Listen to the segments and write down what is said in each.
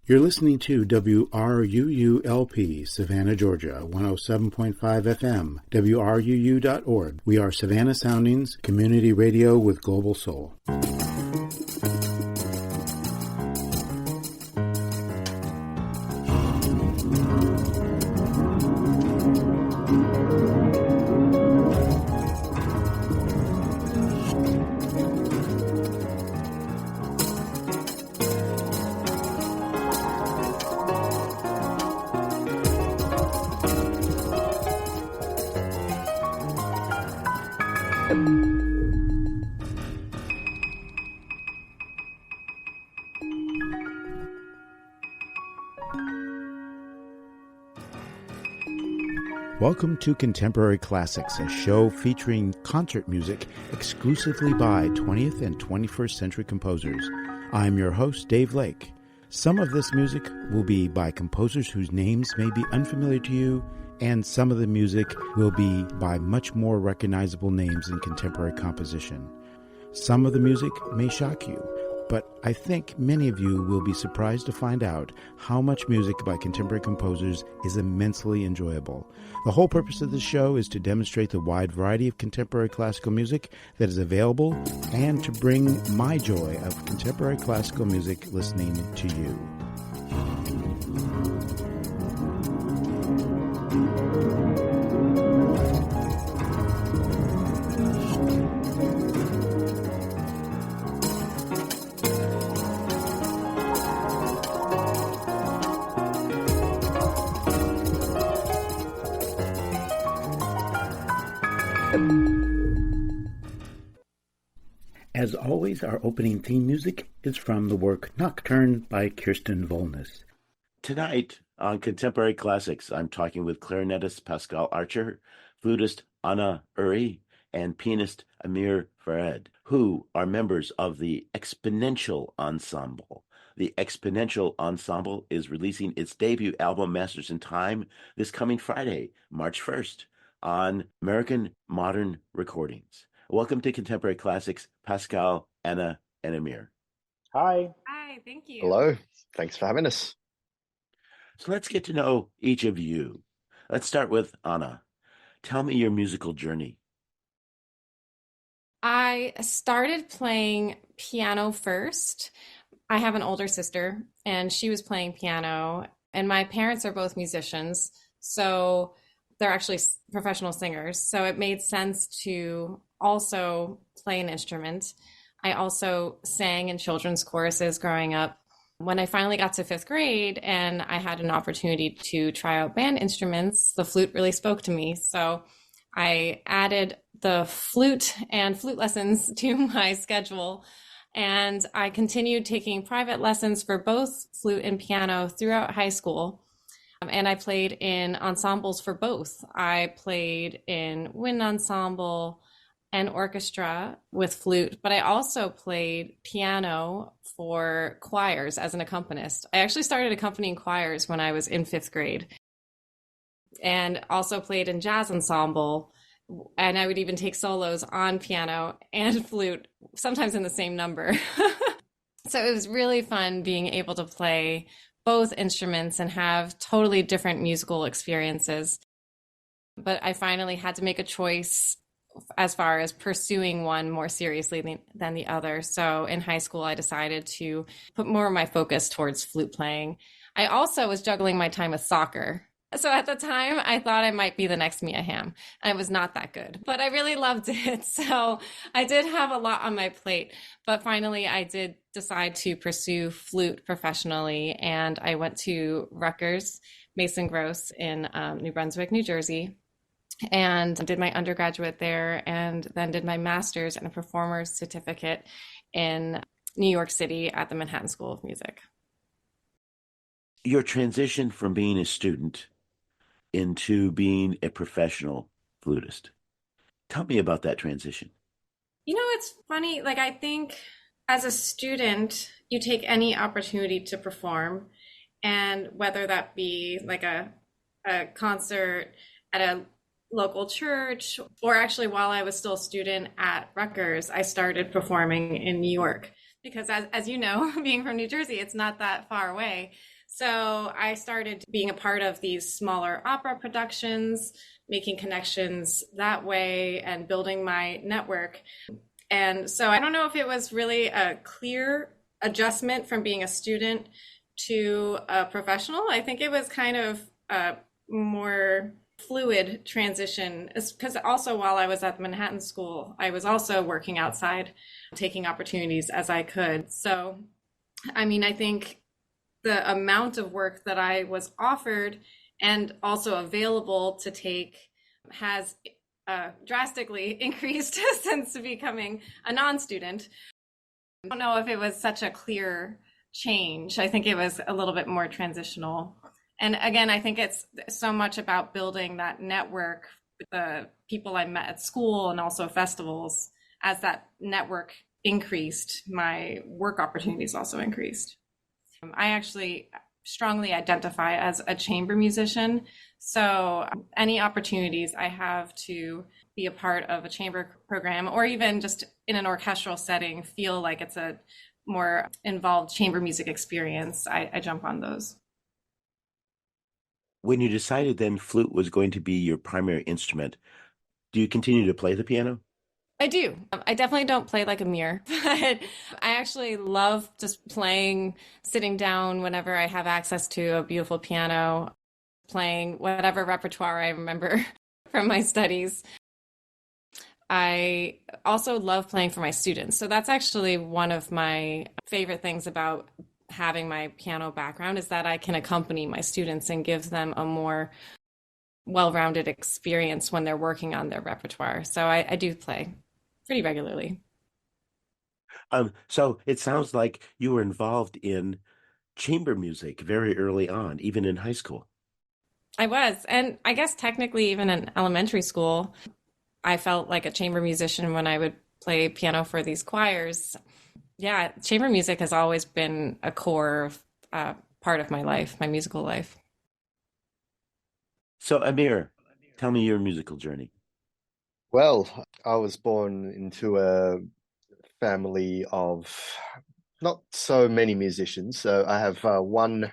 You're listening to WRUU-LP, Savannah, Georgia, 107.5 FM, WRUU.org. We are Savannah Soundings, community radio with global soul. Welcome to Contemporary Classics, a show featuring concert music exclusively by 20th and 21st century composers. I'm your host, Dave Lake. Some of this music will be by composers whose names may be unfamiliar to you, and some of the music will be by much more recognizable names in contemporary composition. Some of the music may shock you, but I think many of you will be surprised to find out how much music by contemporary composers is immensely enjoyable. The whole purpose of this show is to demonstrate the wide variety of contemporary classical music that is available and to bring my joy of contemporary classical music listening to you. As always, our opening theme music is from the work Nocturne by Kirsten Volness. Tonight on Contemporary Classics, I'm talking with clarinetist Pascal Archer, flutist Anna Uri, and pianist Amir Farid, who are members of the Exponential Ensemble. The Exponential Ensemble is releasing its debut album, Masters in Time, this coming Friday, March 1st, on American Modern Recordings. Welcome to Contemporary Classics, Pascal, Anna, and Amir. Hi. Hi, thank you. Hello. Thanks for having us. So let's get to know each of you. Let's start with Anna. Tell me your musical journey. I started playing piano first. I have an older sister, and she was playing piano, and my parents are both musicians, so they're actually professional singers. So it made sense to also play an instrument. I also sang in children's choruses growing up. When I finally got to fifth grade and I had an opportunity to try out band instruments, the flute really spoke to me. So I added the flute and flute lessons to my schedule. And I continued taking private lessons for both flute and piano throughout high school. And I played in ensembles for both. I played in wind ensemble and orchestra with flute, but I also played piano for choirs as an accompanist. I actually started accompanying choirs when I was in fifth grade, and also played in jazz ensemble. And I would even take solos on piano and flute, sometimes in the same number. So it was really fun being able to play both instruments and have totally different musical experiences. But I finally had to make a choice as far as pursuing one more seriously than the other. So in high school, I decided to put more of my focus towards flute playing. I also was juggling my time with soccer. So at the time, I thought I might be the next Mia Hamm. I was not that good, but I really loved it. So I did have a lot on my plate, but finally I did decide to pursue flute professionally. And I went to Rutgers Mason Gross in New Brunswick, New Jersey, and did my undergraduate there, and then did my master's and a performer's certificate in New York City at the Manhattan School of Music. Your transition from being a student into being a professional flutist. Tell me about that transition. You know, it's funny, like I think as a student, you take any opportunity to perform, and whether that be like a concert at a local church, or actually while I was still a student at Rutgers, I started performing in New York, because as you know, being from New Jersey, it's not that far away. So I started being a part of these smaller opera productions, making connections that way and building my network. And so I don't know if it was really a clear adjustment from being a student to a professional. I think it was kind of a more fluid transition because also while I was at the Manhattan School, I was also working outside, taking opportunities as I could. So, I mean, I think the amount of work that I was offered and also available to take has drastically increased since becoming a non-student. I don't know if it was such a clear change. I think it was a little bit more transitional. And again, I think it's so much about building that network with the people I met at school and also festivals. As that network increased, my work opportunities also increased. I actually strongly identify as a chamber musician. So any opportunities I have to be a part of a chamber program or even just in an orchestral setting, feel like it's a more involved chamber music experience, I jump on those. When you decided then flute was going to be your primary instrument, do you continue to play the piano? I do. I definitely don't play like a mirror, but I actually love just playing, sitting down whenever I have access to a beautiful piano, playing whatever repertoire I remember from my studies. I also love playing for my students. So that's actually one of my favorite things about having my piano background is that I can accompany my students and give them a more well-rounded experience when they're working on their repertoire. So I do play pretty regularly. So it sounds like you were involved in chamber music very early on, even in high school. I was, and I guess technically even in elementary school, I felt like a chamber musician when I would play piano for these choirs. Yeah, chamber music has always been a core part of my life, my musical life. So Amir, tell me your musical journey. Well, I was born into a family of not so many musicians. So I have one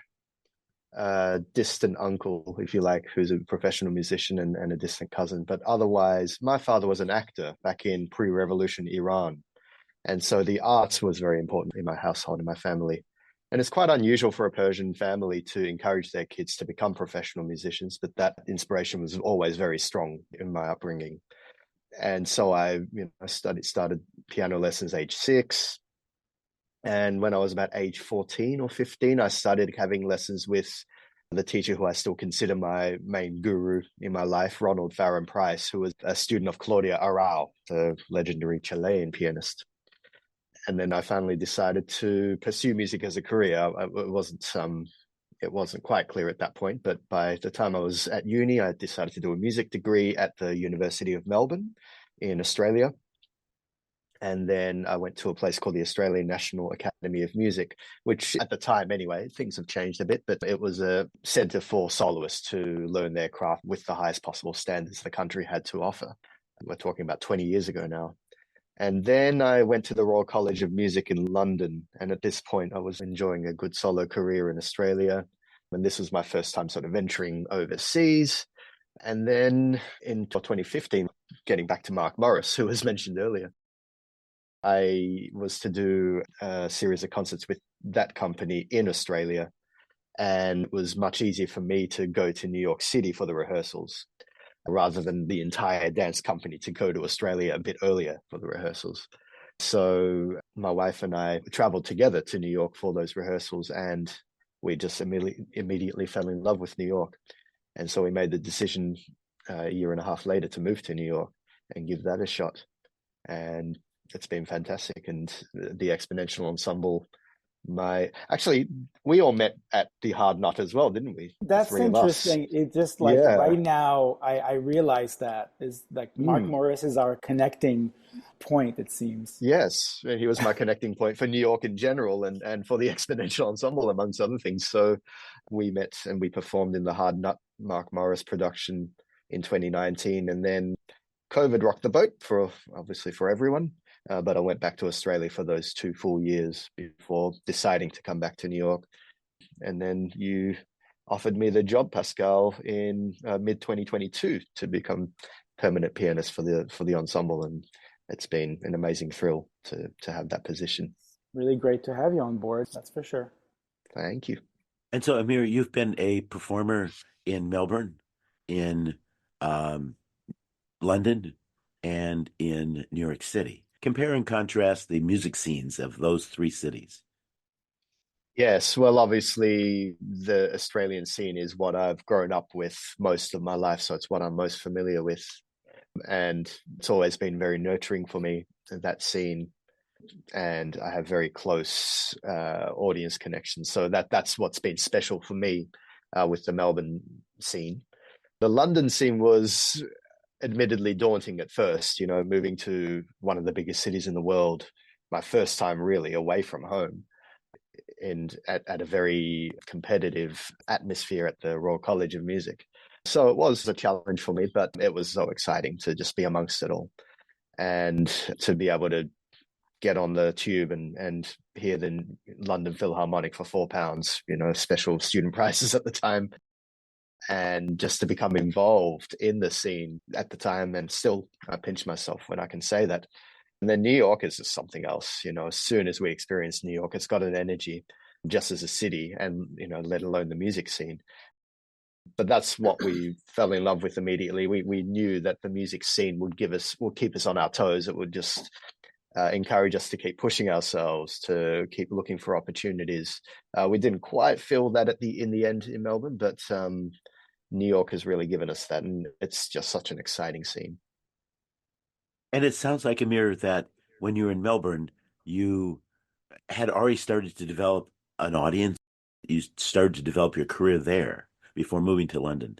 distant uncle, if you like, who's a professional musician and a distant cousin. But otherwise, my father was an actor back in pre-revolution Iran. And so the arts was very important in my household, in my family. And it's quite unusual for a Persian family to encourage their kids to become professional musicians, but that inspiration was always very strong in my upbringing. And so I started piano lessons age 6. And when I was about age 14 or 15, I started having lessons with the teacher who I still consider my main guru in my life, Ronald Farron Price, who was a student of Claudia Arrau, the legendary Chilean pianist. And then I finally decided to pursue music as a career. It wasn't quite clear at that point, but by the time I was at uni, I decided to do a music degree at the University of Melbourne in Australia. And then I went to a place called the Australian National Academy of Music, which at the time anyway, things have changed a bit, but it was a centre for soloists to learn their craft with the highest possible standards the country had to offer. We're talking about 20 years ago now. And then I went to the Royal College of Music in London. And at this point, I was enjoying a good solo career in Australia. And this was my first time sort of venturing overseas. And then in 2015, getting back to Mark Morris, who was mentioned earlier, I was to do a series of concerts with that company in Australia. And it was much easier for me to go to New York City for the rehearsals, rather than the entire dance company to go to Australia a bit earlier for the rehearsals. So my wife and I traveled together to New York for those rehearsals, and we just immediately fell in love with New York. And so we made the decision a year and a half later to move to New York and give that a shot. And it's been fantastic. And the Exponential Ensemble, we all met at the Hard Knot as well, didn't we? That's interesting. It just right now I realize that is like Mark Morris is our connecting point, it seems. Yes, he was my connecting point for New York in general and for the Exponential Ensemble, amongst other things. So we met and we performed in the Hard Knot Mark Morris production in 2019, and then COVID rocked the boat obviously for everyone. But I went back to Australia for those 2 full years before deciding to come back to New York. And then you offered me the job, Pascal, in mid-2022 to become permanent pianist for the ensemble. And it's been an amazing thrill to have that position. Really great to have you on board, that's for sure. Thank you. And so, Amir, you've been a performer in Melbourne, in London, and in New York City. Compare and contrast the music scenes of those three cities. Yes, well, obviously, the Australian scene is what I've grown up with most of my life, so it's what I'm most familiar with. And it's always been very nurturing for me, that scene. And I have very close audience connections. So that's what's been special for me with the Melbourne scene. The London scene was admittedly daunting at first, moving to one of the biggest cities in the world, my first time really away from home, and at a very competitive atmosphere at the Royal College of Music. So it was a challenge for me, but it was so exciting to just be amongst it all and to be able to get on the tube and hear the London Philharmonic for £4, special student prices at the time. And just to become involved in the scene at the time, and still I pinch myself when I can say that. And then New York is just something else, as soon as we experience New York, it's got an energy just as a city and, let alone the music scene. But that's what we fell in love with immediately. We knew that the music scene would keep us on our toes. It would just encourage us to keep pushing ourselves, to keep looking for opportunities. We didn't quite feel that in the end in Melbourne, but New York has really given us that, and it's just such an exciting scene. And it sounds like, Amir, that when you were in Melbourne, you had already started to develop an audience. You started to develop your career there before moving to London.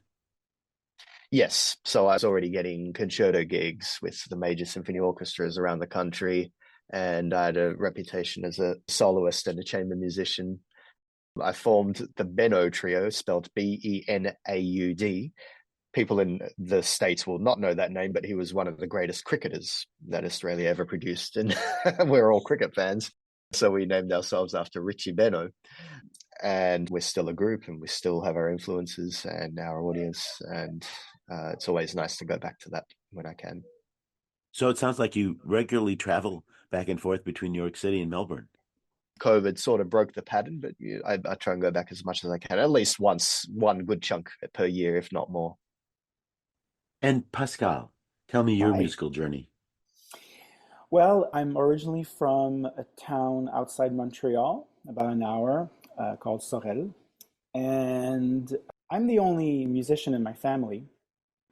Yes. So I was already getting concerto gigs with the major symphony orchestras around the country, and I had a reputation as a soloist and a chamber musician. I formed the Benno Trio, spelled Benaud. People in the States will not know that name, but he was one of the greatest cricketers that Australia ever produced. And we're all cricket fans. So we named ourselves after Richie Benaud. And we're still a group, and we still have our influences and our audience. And it's always nice to go back to that when I can. So it sounds like you regularly travel back and forth between New York City and Melbourne. COVID sort of broke the pattern, but I try and go back as much as I can, at least once, one good chunk per year, if not more. And Pascal, tell me your musical journey. Well, I'm originally from a town outside Montreal, about an hour, called Sorel. And I'm the only musician in my family.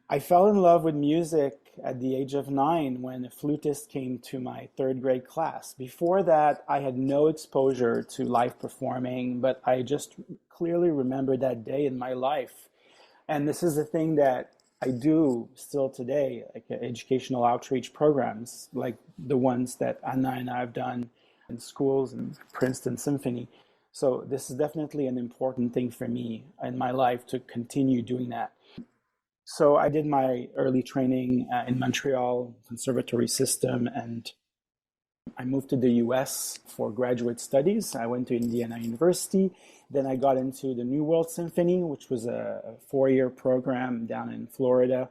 I fell in love with music at the age of 9 when a flutist came to my 3rd grade class. Before that, I had no exposure to live performing, but I just clearly remember that day in my life. And this is a thing that I do still today, like educational outreach programs, like the ones that Anna and I have done in schools and Princeton Symphony. So this is definitely an important thing for me in my life to continue doing that. So I did my early training in Montreal conservatory system, and I moved to the US for graduate studies. I went to Indiana University. Then I got into the New World Symphony, which was a 4-year program down in Florida.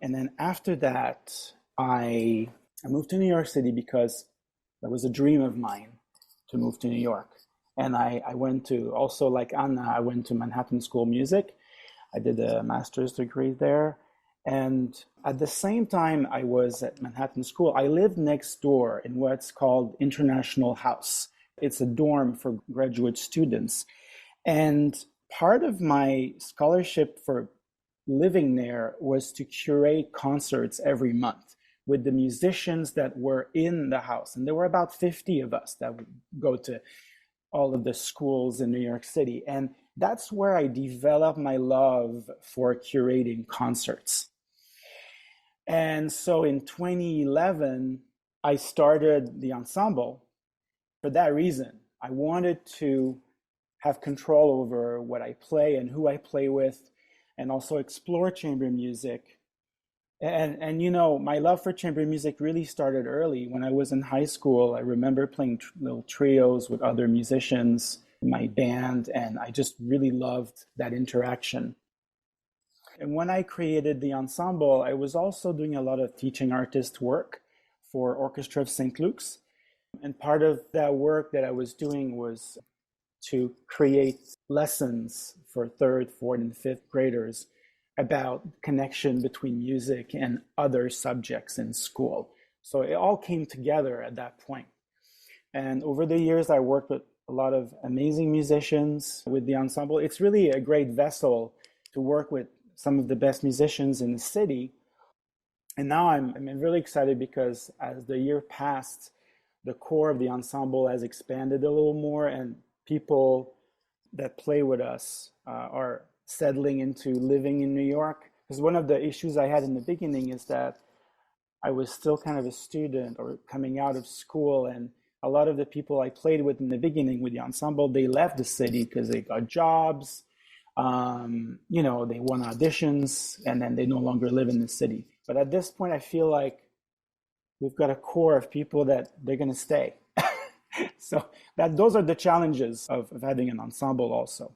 And then after that, I moved to New York City because that was a dream of mine to move to New York. And I went to, also like Anna, I went to Manhattan School of Music. I did a master's degree there. And at the same time I was at Manhattan School, I lived next door in what's called International House. It's a dorm for graduate students. And part of my scholarship for living there was to curate concerts every month with the musicians that were in the house. And there were about 50 of us that would go to all of the schools in New York City. And that's where I developed my love for curating concerts. And so in 2011, I started the ensemble for that reason. I wanted to have control over what I play and who I play with, and also explore chamber music. And you know, my love for chamber music really started early. When I was in high school, I remember playing little trios with other musicians my band, and I just really loved that interaction. And when I created the ensemble, I was also doing a lot of teaching artist work for Orchestra of St. Luke's. And part of that work that I was doing was to create lessons for third, fourth, and fifth graders about connection between music and other subjects in school. So it all came together at that point. And over the years, I worked with a lot of amazing musicians with the ensemble. It's really a great vessel to work with some of the best musicians in the city. And now I'm really excited because as the year passed, the core of the ensemble has expanded a little more, and people that play with us are settling into living in New York. Because one of the issues I had in the beginning is that I was still kind of a student or coming out of school, and a lot of the people I played with in the beginning with the ensemble, they left the city because they got jobs, they won auditions, and then they no longer live in the city. But at this point, I feel like we've got a core of people that they're going to stay. So those are the challenges of having an ensemble also.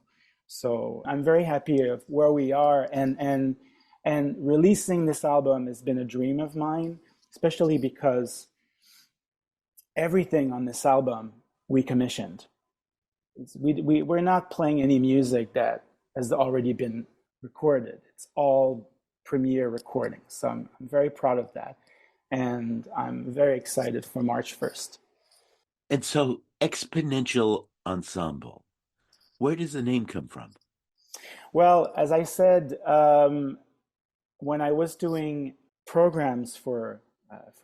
So I'm very happy of where we are, and releasing this album has been a dream of mine, especially because everything on this album we commissioned. We're not playing any music that has already been recorded. It's all premiere recordings. So I'm very proud of that. And I'm very excited for March 1st. And so, Exponential Ensemble, where does the name come from? Well, as I said, when I was doing programs for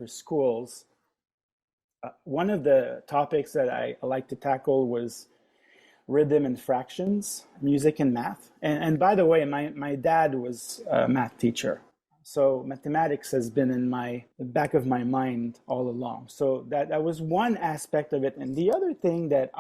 schools, one of the topics that I like to tackle was rhythm and fractions, music and math. And by the way, my dad was a math teacher. So mathematics has been in the back of my mind all along. So that was one aspect of it. And the other thing that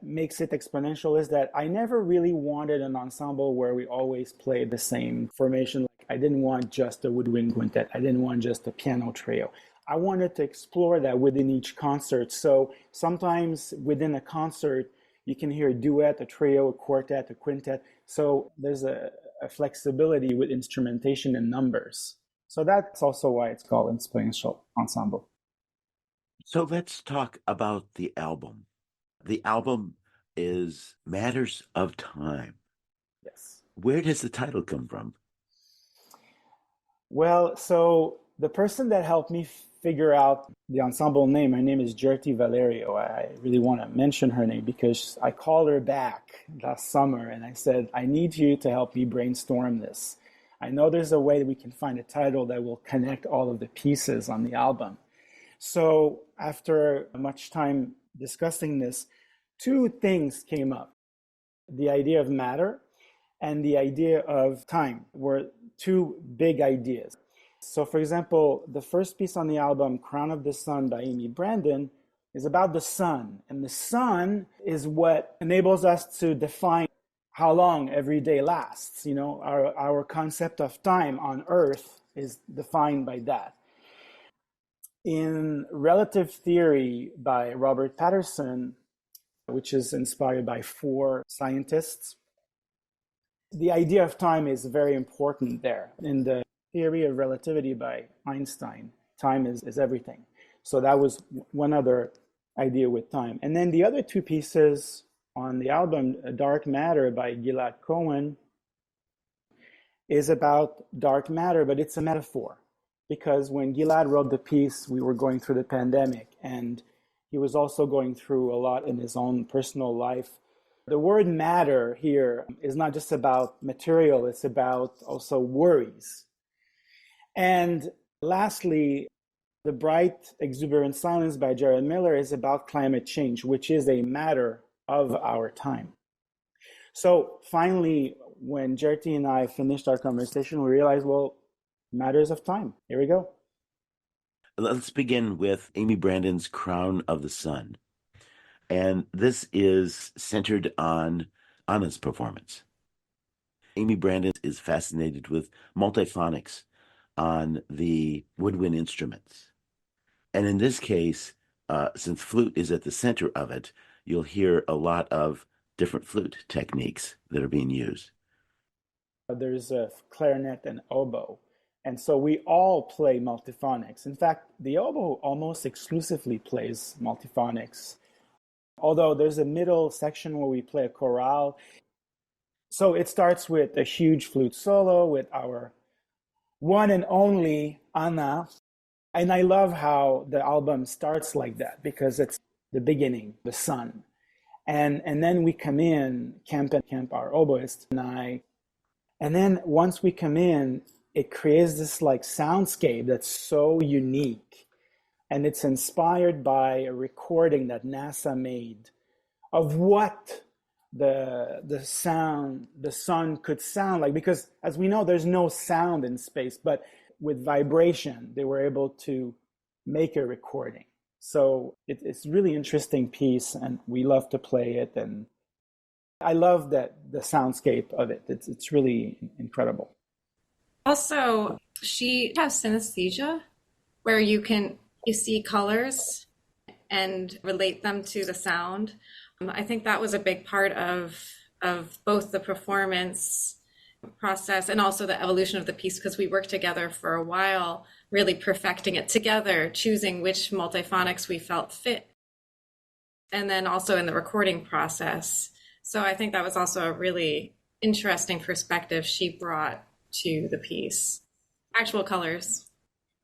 makes it exponential is that I never really wanted an ensemble where we always play the same formation. Like, I didn't want just a woodwind quintet. I didn't want just a piano trio. I wanted to explore that within each concert. So sometimes within a concert, you can hear a duet, a trio, a quartet, a quintet. So there's a flexibility with instrumentation and numbers. So that's also why it's called Exponential Ensemble. So let's talk about the album. The album is Matters of Time. Yes. Where does the title come from? Well, so the person that helped me figure out the ensemble name, her name is Gertie Valerio. I really want to mention her name because I called her back last summer and I said, I need you to help me brainstorm this. I know there's a way that we can find a title that will connect all of the pieces on the album. So after much time discussing this, two things came up. The idea of matter and the idea of time were two big ideas. So for example, the first piece on the album, Crown of the Sun by Amy Brandon, is about the sun. And the sun is what enables us to define how long every day lasts. You know, our concept of time on Earth is defined by that. In Relative Theory by Robert Patterson, which is inspired by 4 scientists, the idea of time is very important there. In the Theory of Relativity by Einstein, time is everything. So that was one other idea with time. And then the other two pieces on the album, Dark Matter by Gilad Cohen, is about dark matter, but it's a metaphor. Because when Gilad wrote the piece, we were going through the pandemic, and he was also going through a lot in his own personal life. The word matter here is not just about material, it's about also worries. And lastly, The Bright Exuberant Silence by Jared Miller is about climate change, which is a matter of our time. So finally, when Gertie and I finished our conversation, we realized, well, matters of time. Here we go. Let's begin with Amy Brandon's Crown of the Sun. And this is centered on Anna's performance. Amy Brandon is fascinated with multiphonics on the woodwind instruments. And in this case, since flute is at the center of it, you'll hear a lot of different flute techniques that are being used. There's a clarinet and oboe. And so we all play multiphonics. In fact, the oboe almost exclusively plays multiphonics. Although there's a middle section where we play a chorale. So it starts with a huge flute solo with our one and only Anna. And I love how the album starts like that because it's the beginning, the sun. And then we come in, Kemp, our oboist, and I. And then once we come in, it creates this like soundscape that's so unique. And it's inspired by a recording that NASA made of what the sun could sound like. Because as we know, there's no sound in space, but with vibration, they were able to make a recording. So it's a really interesting piece, and we love to play it. And I love that the soundscape of it. It's really incredible. Also, she has synesthesia, where you see colors and relate them to the sound. I think that was a big part of both the performance process and also the evolution of the piece, because we worked together for a while, really perfecting it together, choosing which multiphonics we felt fit, and then also in the recording process. So I think that was also a really interesting perspective she brought to the piece. Actual colors.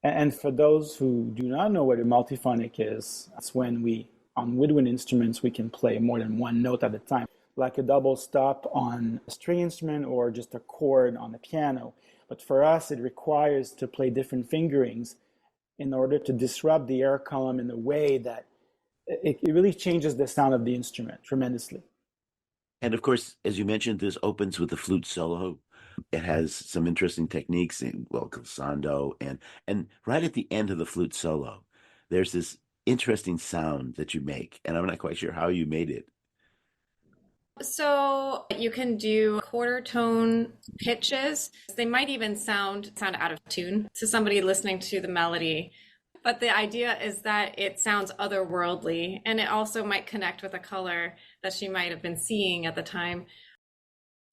And for those who do not know what a multiphonic is, it's when on woodwind instruments, we can play more than one note at a time, like a double stop on a string instrument or just a chord on the piano. But for us, it requires to play different fingerings in order to disrupt the air column in a way that it really changes the sound of the instrument tremendously. And of course, as you mentioned, this opens with the flute solo. It has some interesting techniques in, glissando, and right at the end of the flute solo, there's this interesting sound that you make, and I'm not quite sure how you made it. So you can do quarter tone pitches. They might even sound out of tune to somebody listening to the melody. But the idea is that it sounds otherworldly, and it also might connect with a color that she might have been seeing at the time.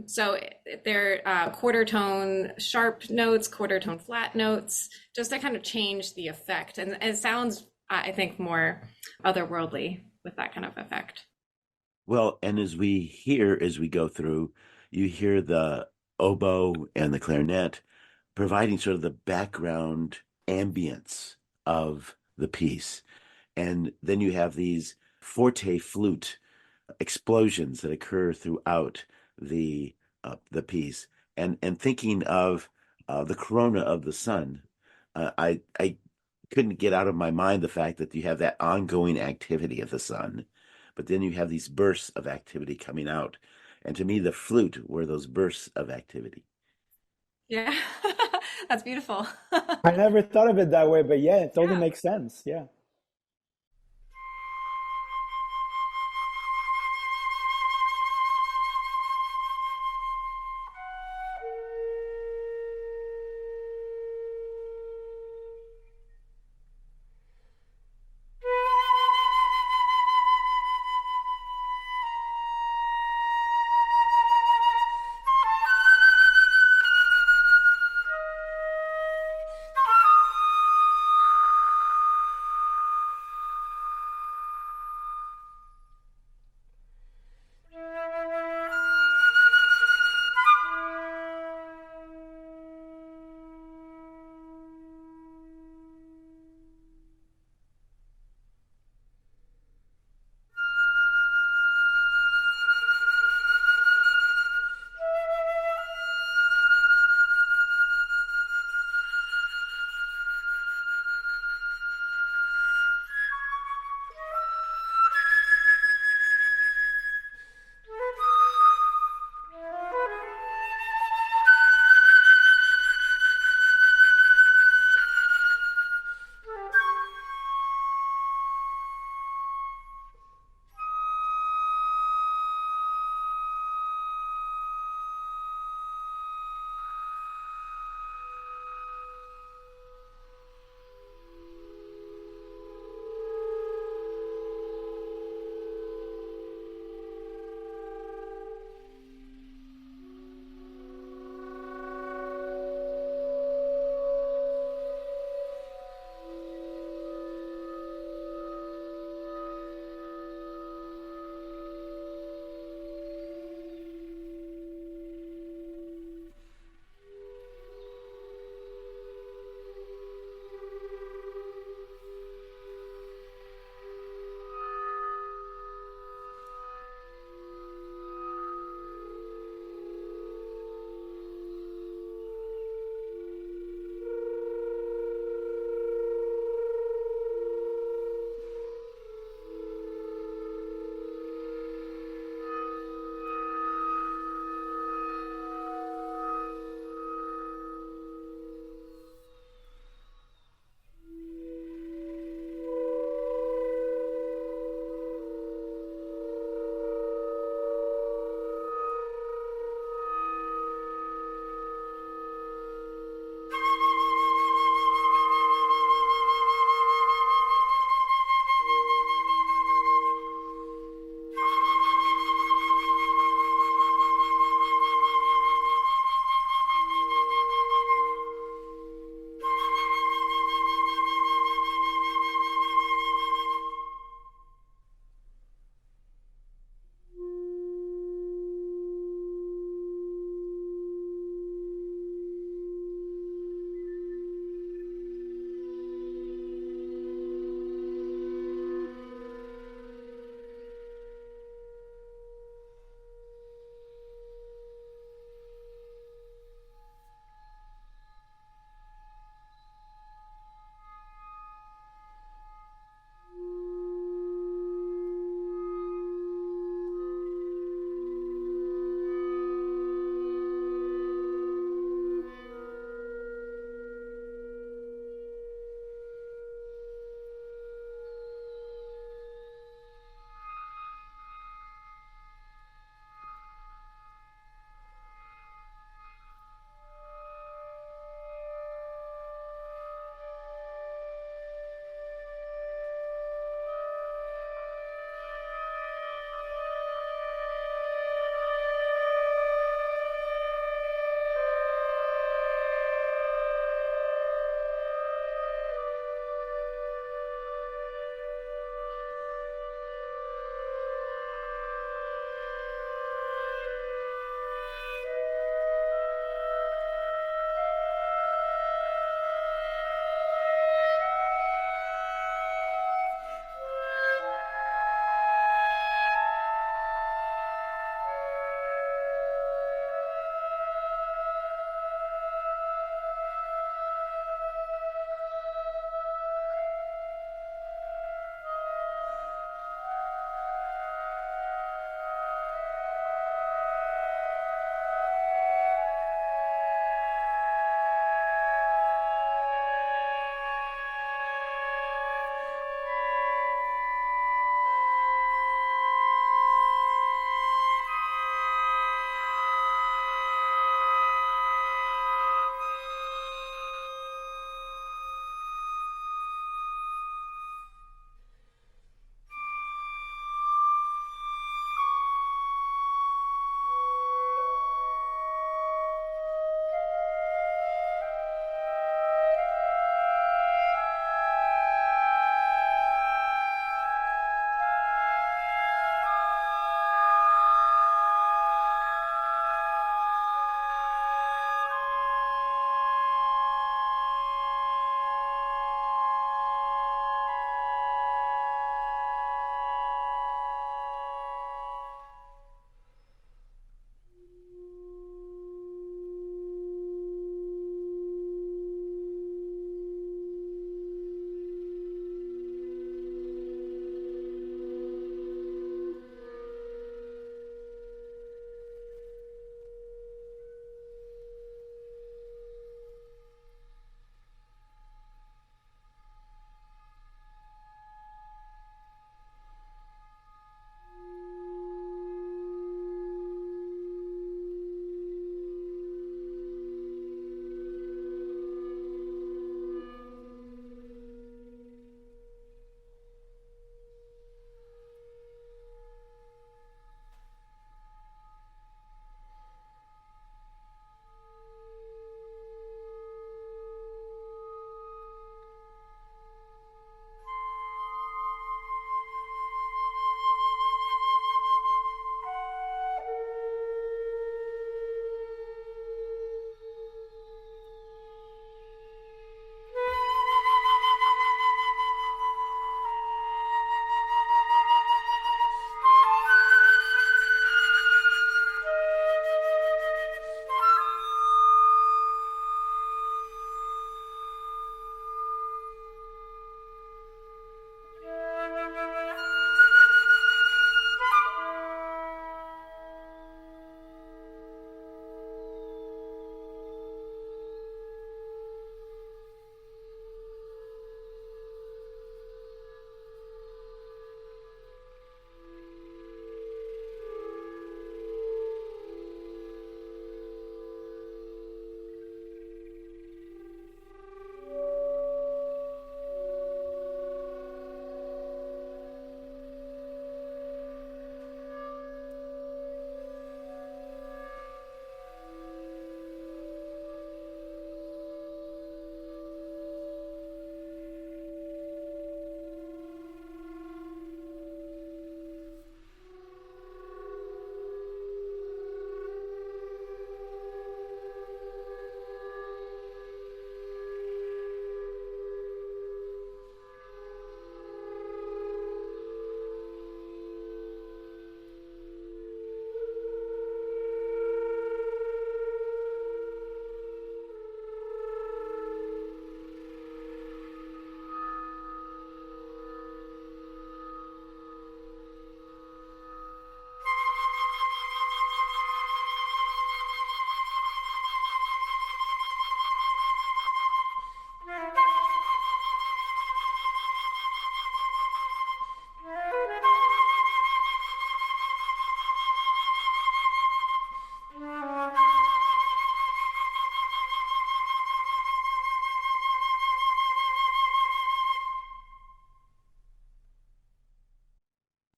So they're quarter tone sharp notes, quarter tone flat notes, just to kind of change the effect. And it sounds, I think, more otherworldly with that kind of effect. Well, and as we go through, you hear the oboe and the clarinet providing sort of the background ambience of the piece. And then you have these forte flute explosions that occur throughout the piece. And thinking of the corona of the sun, I couldn't get out of my mind the fact that you have that ongoing activity of the sun, but then you have these bursts of activity coming out. And to me, the flute were those bursts of activity. Yeah, that's beautiful. I never thought of it that way, but yeah, it totally makes sense. Yeah.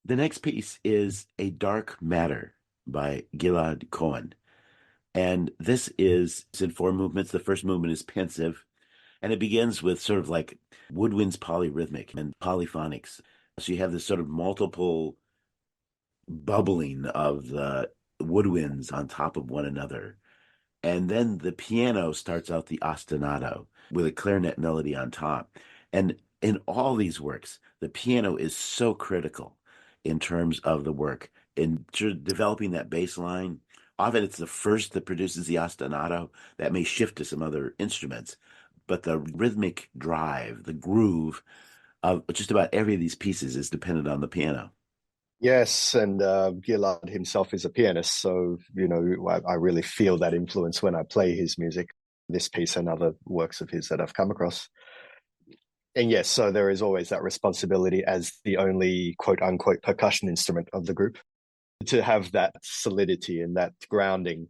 The next piece is A Dark Matter by Gilad Cohen. And this is it's in four movements. The first movement is pensive, and it begins with sort of like woodwinds polyrhythmic and polyphonics. So you have this sort of multiple bubbling of the woodwinds on top of one another. And then the piano starts out the ostinato with a clarinet melody on top. And in all these works, the piano is so critical in terms of the work in developing that bass line. Often it's the first that produces the ostinato that may shift to some other instruments, but the rhythmic drive, the groove of just about every of these pieces is dependent on the piano. Yes, and Gilad himself is a pianist, so I really feel that influence when I play his music. This piece and other works of his that I've come across. And yes, so there is always that responsibility as the only quote unquote percussion instrument of the group to have that solidity and that grounding.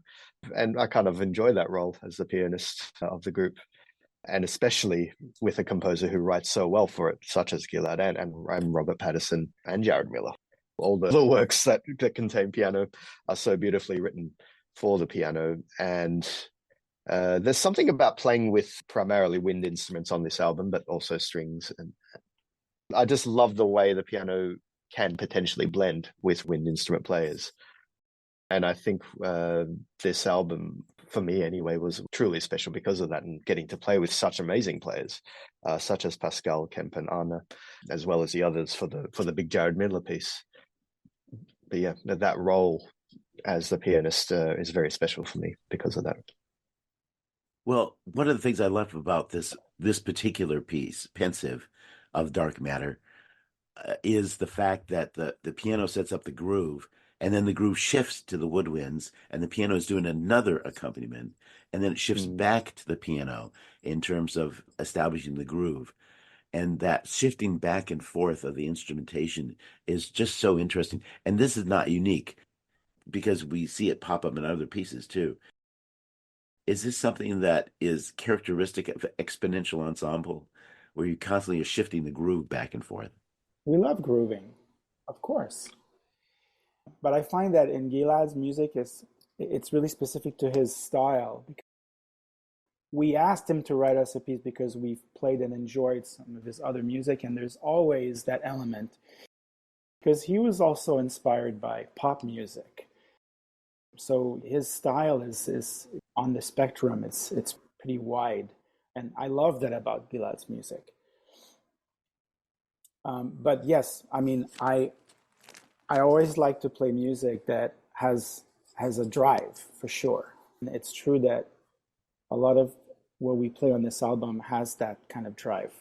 And I kind of enjoy that role as the pianist of the group. And especially with a composer who writes so well for it, such as Gilad and Robert Patterson and Jared Miller. All the works that contain piano are so beautifully written for the piano. And there's something about playing with primarily wind instruments on this album, but also strings. And I just love the way the piano can potentially blend with wind instrument players. And I think this album, for me anyway, was truly special because of that, and getting to play with such amazing players, such as Pascal, Kemp, and Anna, as well as the others for the big Jared Miller piece. But yeah, that role as the pianist is very special for me because of that. Well, one of the things I love about this particular piece, Pensive, of Dark Matter, is the fact that the piano sets up the groove, and then the groove shifts to the woodwinds, and the piano is doing another accompaniment, and then it shifts back to the piano in terms of establishing the groove. And that shifting back and forth of the instrumentation is just so interesting. And this is not unique because we see it pop up in other pieces too. Is this something that is characteristic of exponential ensemble, where you constantly are shifting the groove back and forth? We love grooving, of course. But I find that in Gilad's music, it's really specific to his style. We asked him to write us a piece because we've played and enjoyed some of his other music, and there's always that element. Because he was also inspired by pop music. So his style is on the spectrum, it's pretty wide. And I love that about Gilad's music. But yes, I mean, I always like to play music that has a drive, for sure. And it's true that a lot of what we play on this album has that kind of drive.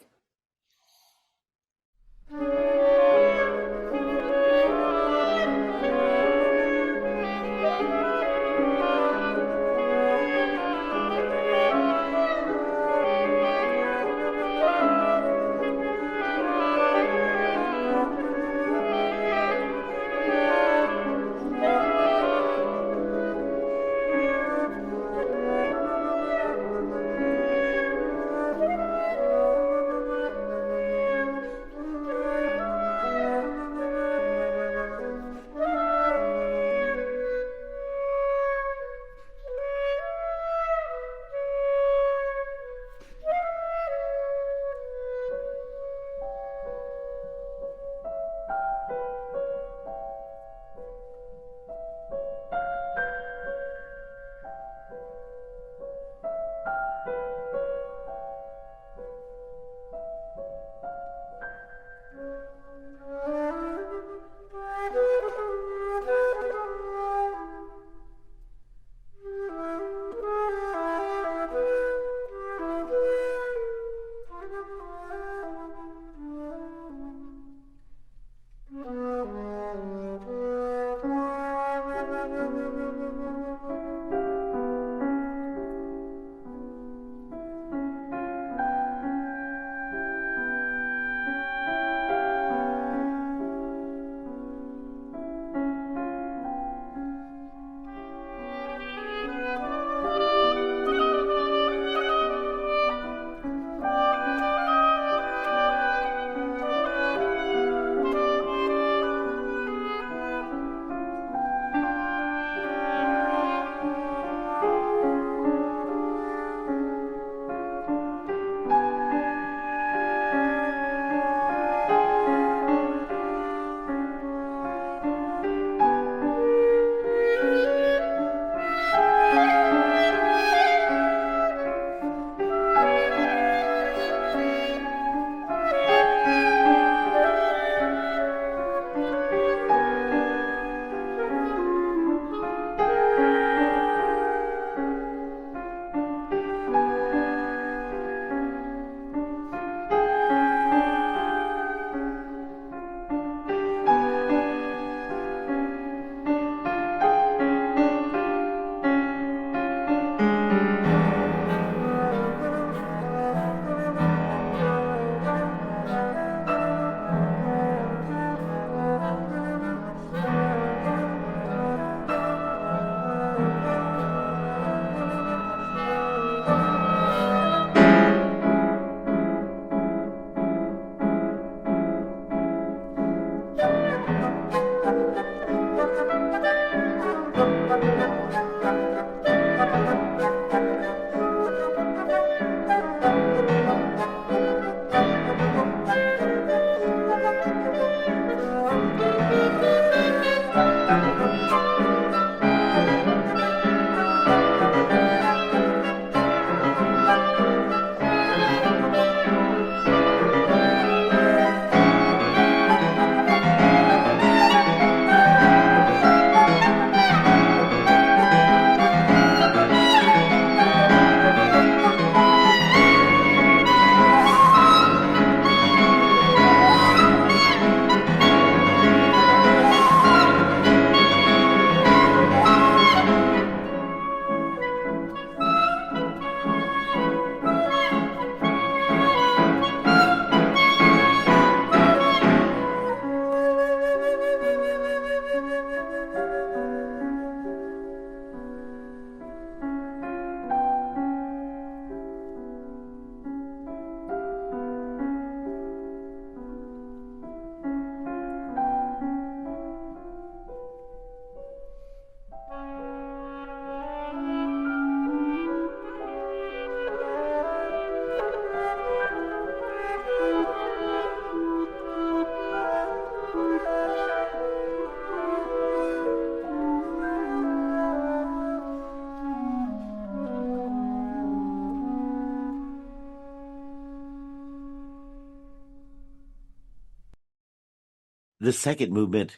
The second movement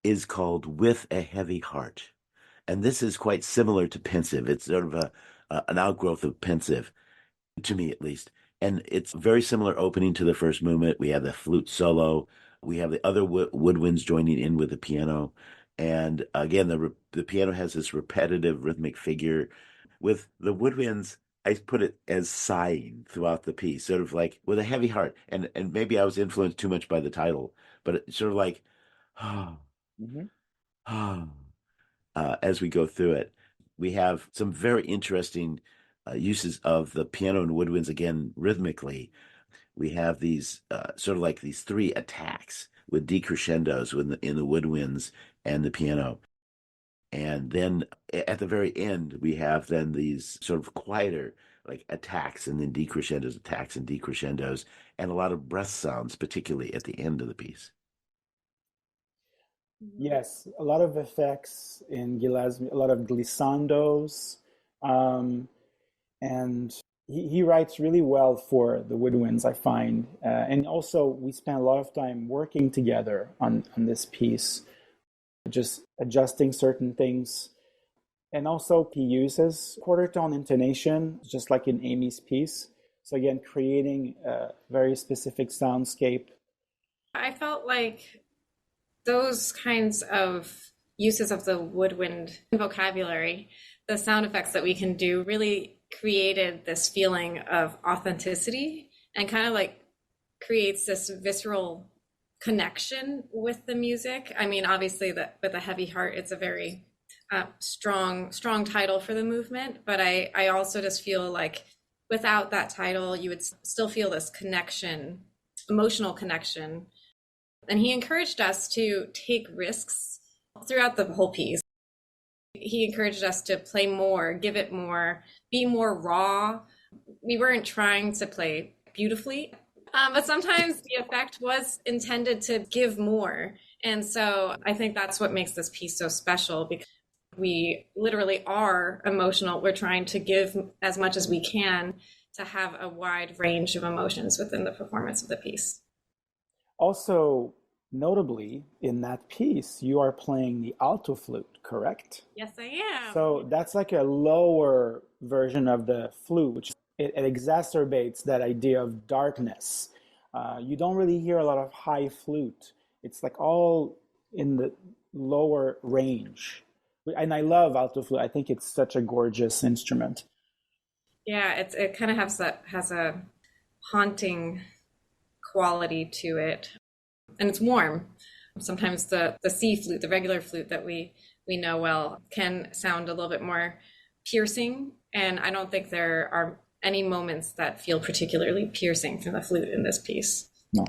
is called With a Heavy Heart. And this is quite similar to Pensive. It's sort of an outgrowth of Pensive, to me at least. And it's very similar opening to the first movement. We have the flute solo. We have the other woodwinds joining in with the piano. And again, the piano has this repetitive rhythmic figure. With the woodwinds, I put it as sighing throughout the piece, sort of like with a heavy heart. And maybe I was influenced too much by the title, but it's sort of like, as we go through it. We have some very interesting uses of the piano and woodwinds again rhythmically. We have these sort of like these three attacks with decrescendos in the woodwinds and the piano. And then at the very end, we have then these sort of quieter like attacks and then decrescendos, attacks and decrescendos, and a lot of breath sounds, particularly at the end of the piece. Yes, a lot of effects in Gillespie, a lot of glissandos, and he writes really well for the woodwinds, I find. And also, we spent a lot of time working together on this piece, just adjusting certain things. And also, he uses quarter tone intonation, just like in Amy's piece. So again, creating a very specific soundscape. I felt like those kinds of uses of the woodwind vocabulary, the sound effects that we can do, really created this feeling of authenticity and kind of like creates this visceral connection with the music. I mean, obviously, with a heavy heart, it's a very strong title for the movement, but I also just feel like without that title, you would still feel this connection, emotional connection. And he encouraged us to take risks throughout the whole piece. He encouraged us to play more, give it more, be more raw. We weren't trying to play beautifully, but sometimes the effect was intended to give more. And so I think that's what makes this piece so special, because we literally are emotional. We're trying to give as much as we can to have a wide range of emotions within the performance of the piece. Also, notably, in that piece, you are playing the alto flute, correct? Yes, I am. So that's like a lower version of the flute, which it exacerbates that idea of darkness. You don't really hear a lot of high flute. It's like all in the lower range. And I love alto flute. I think it's such a gorgeous instrument. Yeah, it kind of has a haunting quality to it. And it's warm. Sometimes the C flute, the regular flute that we know well, can sound a little bit more piercing. And I don't think there are any moments that feel particularly piercing from the flute in this piece. No.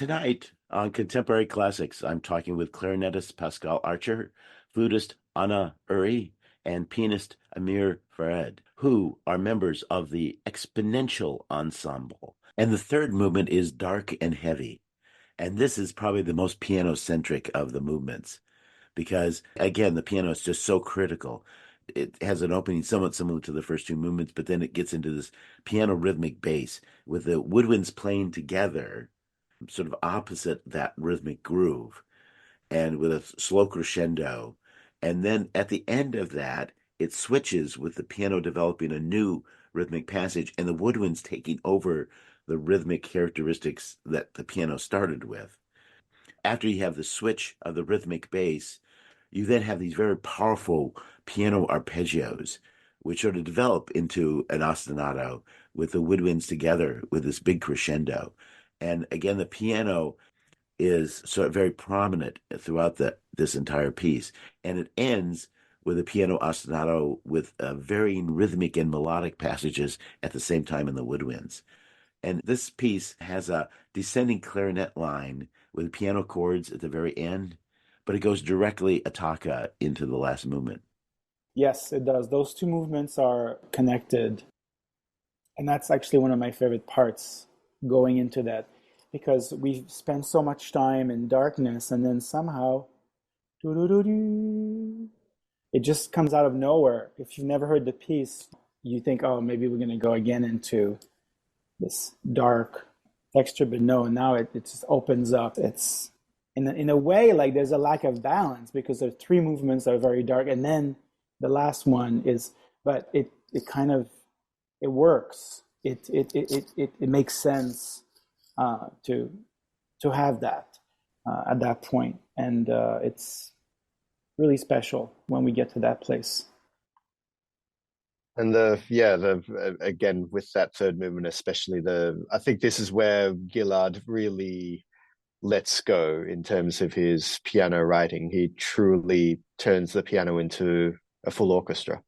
Tonight on Contemporary Classics, I'm talking with clarinetist Pascal Archer, flutist Anna Uri, and pianist Amir Farid, who are members of the Exponential Ensemble. And the third movement is dark and heavy. And this is probably the most piano-centric of the movements because, again, the piano is just so critical. It has an opening somewhat similar to the first two movements, but then it gets into this piano rhythmic bass with the woodwinds playing together, sort of opposite that rhythmic groove, and with a slow crescendo. And then at the end of that, it switches with the piano developing a new rhythmic passage and the woodwinds taking over the rhythmic characteristics that the piano started with. After you have the switch of the rhythmic bass, you then have these very powerful piano arpeggios, which sort of develop into an ostinato with the woodwinds together with this big crescendo. And again, the piano is sort of very prominent throughout this entire piece. And it ends with a piano ostinato with varying rhythmic and melodic passages at the same time in the woodwinds. And this piece has a descending clarinet line with piano chords at the very end, but it goes directly attacca into the last movement. Yes, it does. Those two movements are connected. And that's actually one of my favorite parts going into that, because we spend so much time in darkness and then somehow it just comes out of nowhere. If you've never heard the piece, you think, oh, maybe we're going to go again into this dark texture, but no, now it just opens up. It's in a way like there's a lack of balance because there are three movements that are very dark, and then the last one is, but it kind of, it works. It makes sense to have that at that point, and it's really special when we get to that place. And again with that third movement, especially I think this is where Gilad really lets go in terms of his piano writing. He truly turns the piano into a full orchestra.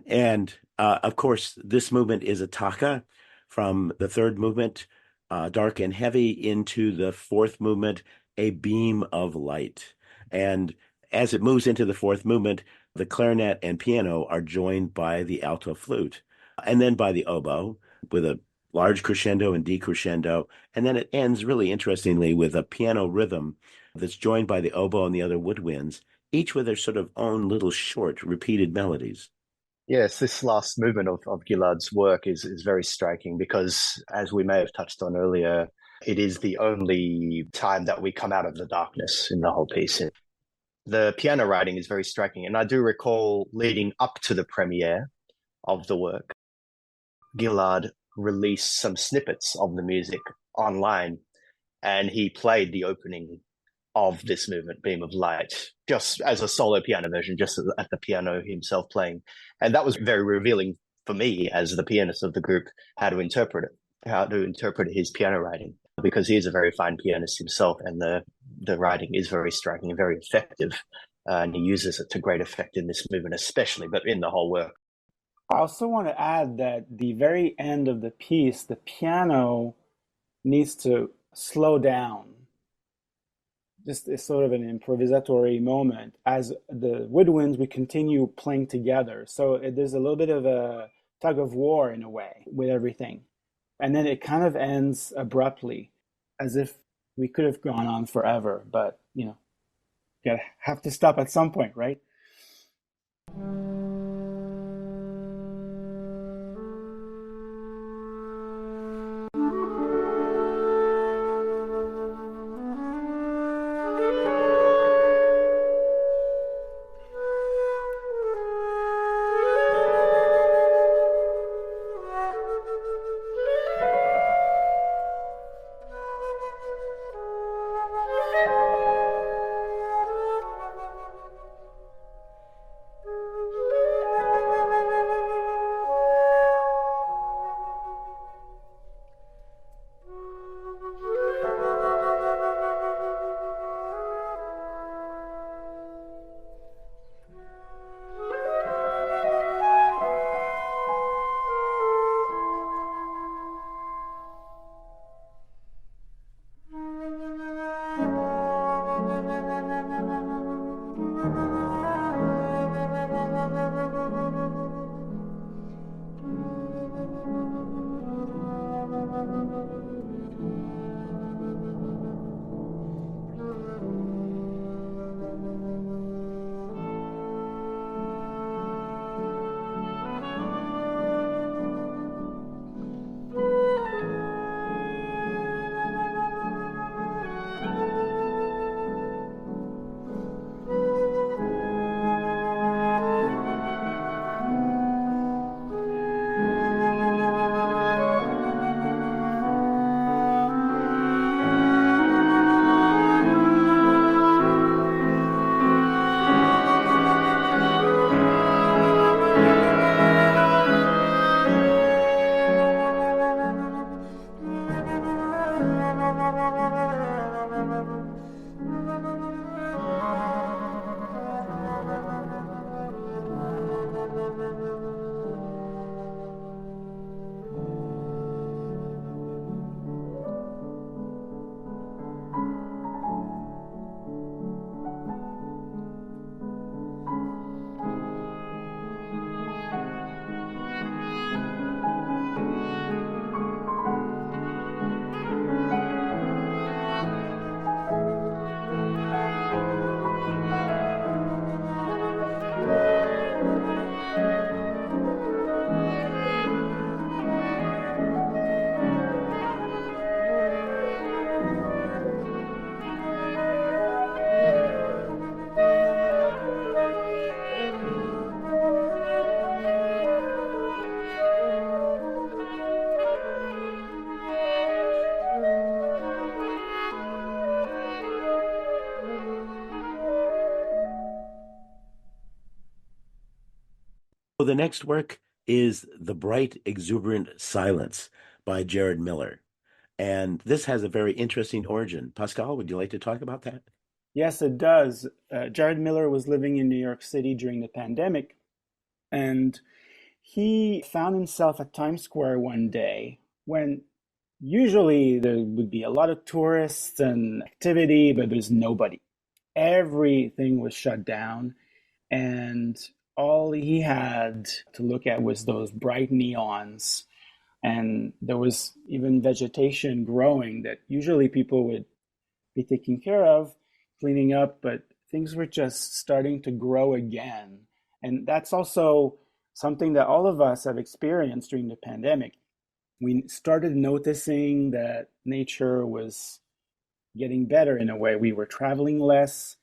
And of course, this movement is a taka from the third movement, dark and heavy, into the fourth movement, a beam of light. And as it moves into the fourth movement, the clarinet and piano are joined by the alto flute, and then by the oboe with a large crescendo and decrescendo. And then it ends really interestingly with a piano rhythm that's joined by the oboe and the other woodwinds, each with their sort of own little short repeated melodies. Yes, this last movement of Gillard's work is very striking because, as we may have touched on earlier, it is the only time that we come out of the darkness in the whole piece. The piano writing is very striking, and I do recall leading up to the premiere of the work, Gillard released some snippets of the music online, and he played the opening of this movement, Beam of Light, just as a solo piano version, just at the piano himself playing. And that was very revealing for me as the pianist of the group, how to interpret his piano writing, because he is a very fine pianist himself, and the writing is very striking and very effective. And he uses it to great effect in this movement, especially, but in the whole work. I also want to add that the very end of the piece, the piano needs to slow down. Just is sort of an improvisatory moment. As the woodwinds, we continue playing together. So there's a little bit of a tug of war in a way with everything. And then it kind of ends abruptly, as if we could have gone on forever. But, you have to stop at some point, right? Well, the next work is The Bright Exuberant Silence by Jared Miller. And this has a very interesting origin. Pascal, would you like to talk about that? Yes, it does. Jared Miller was living in New York City during the pandemic, and he found himself at Times Square one day when usually there would be a lot of tourists and activity, but there's nobody. Everything was shut down, and all he had to look at was those bright neons. And there was even vegetation growing that usually people would be taking care of, cleaning up, but things were just starting to grow again. And that's also something that all of us have experienced during the pandemic. We started noticing that nature was getting better in a way. We were traveling less,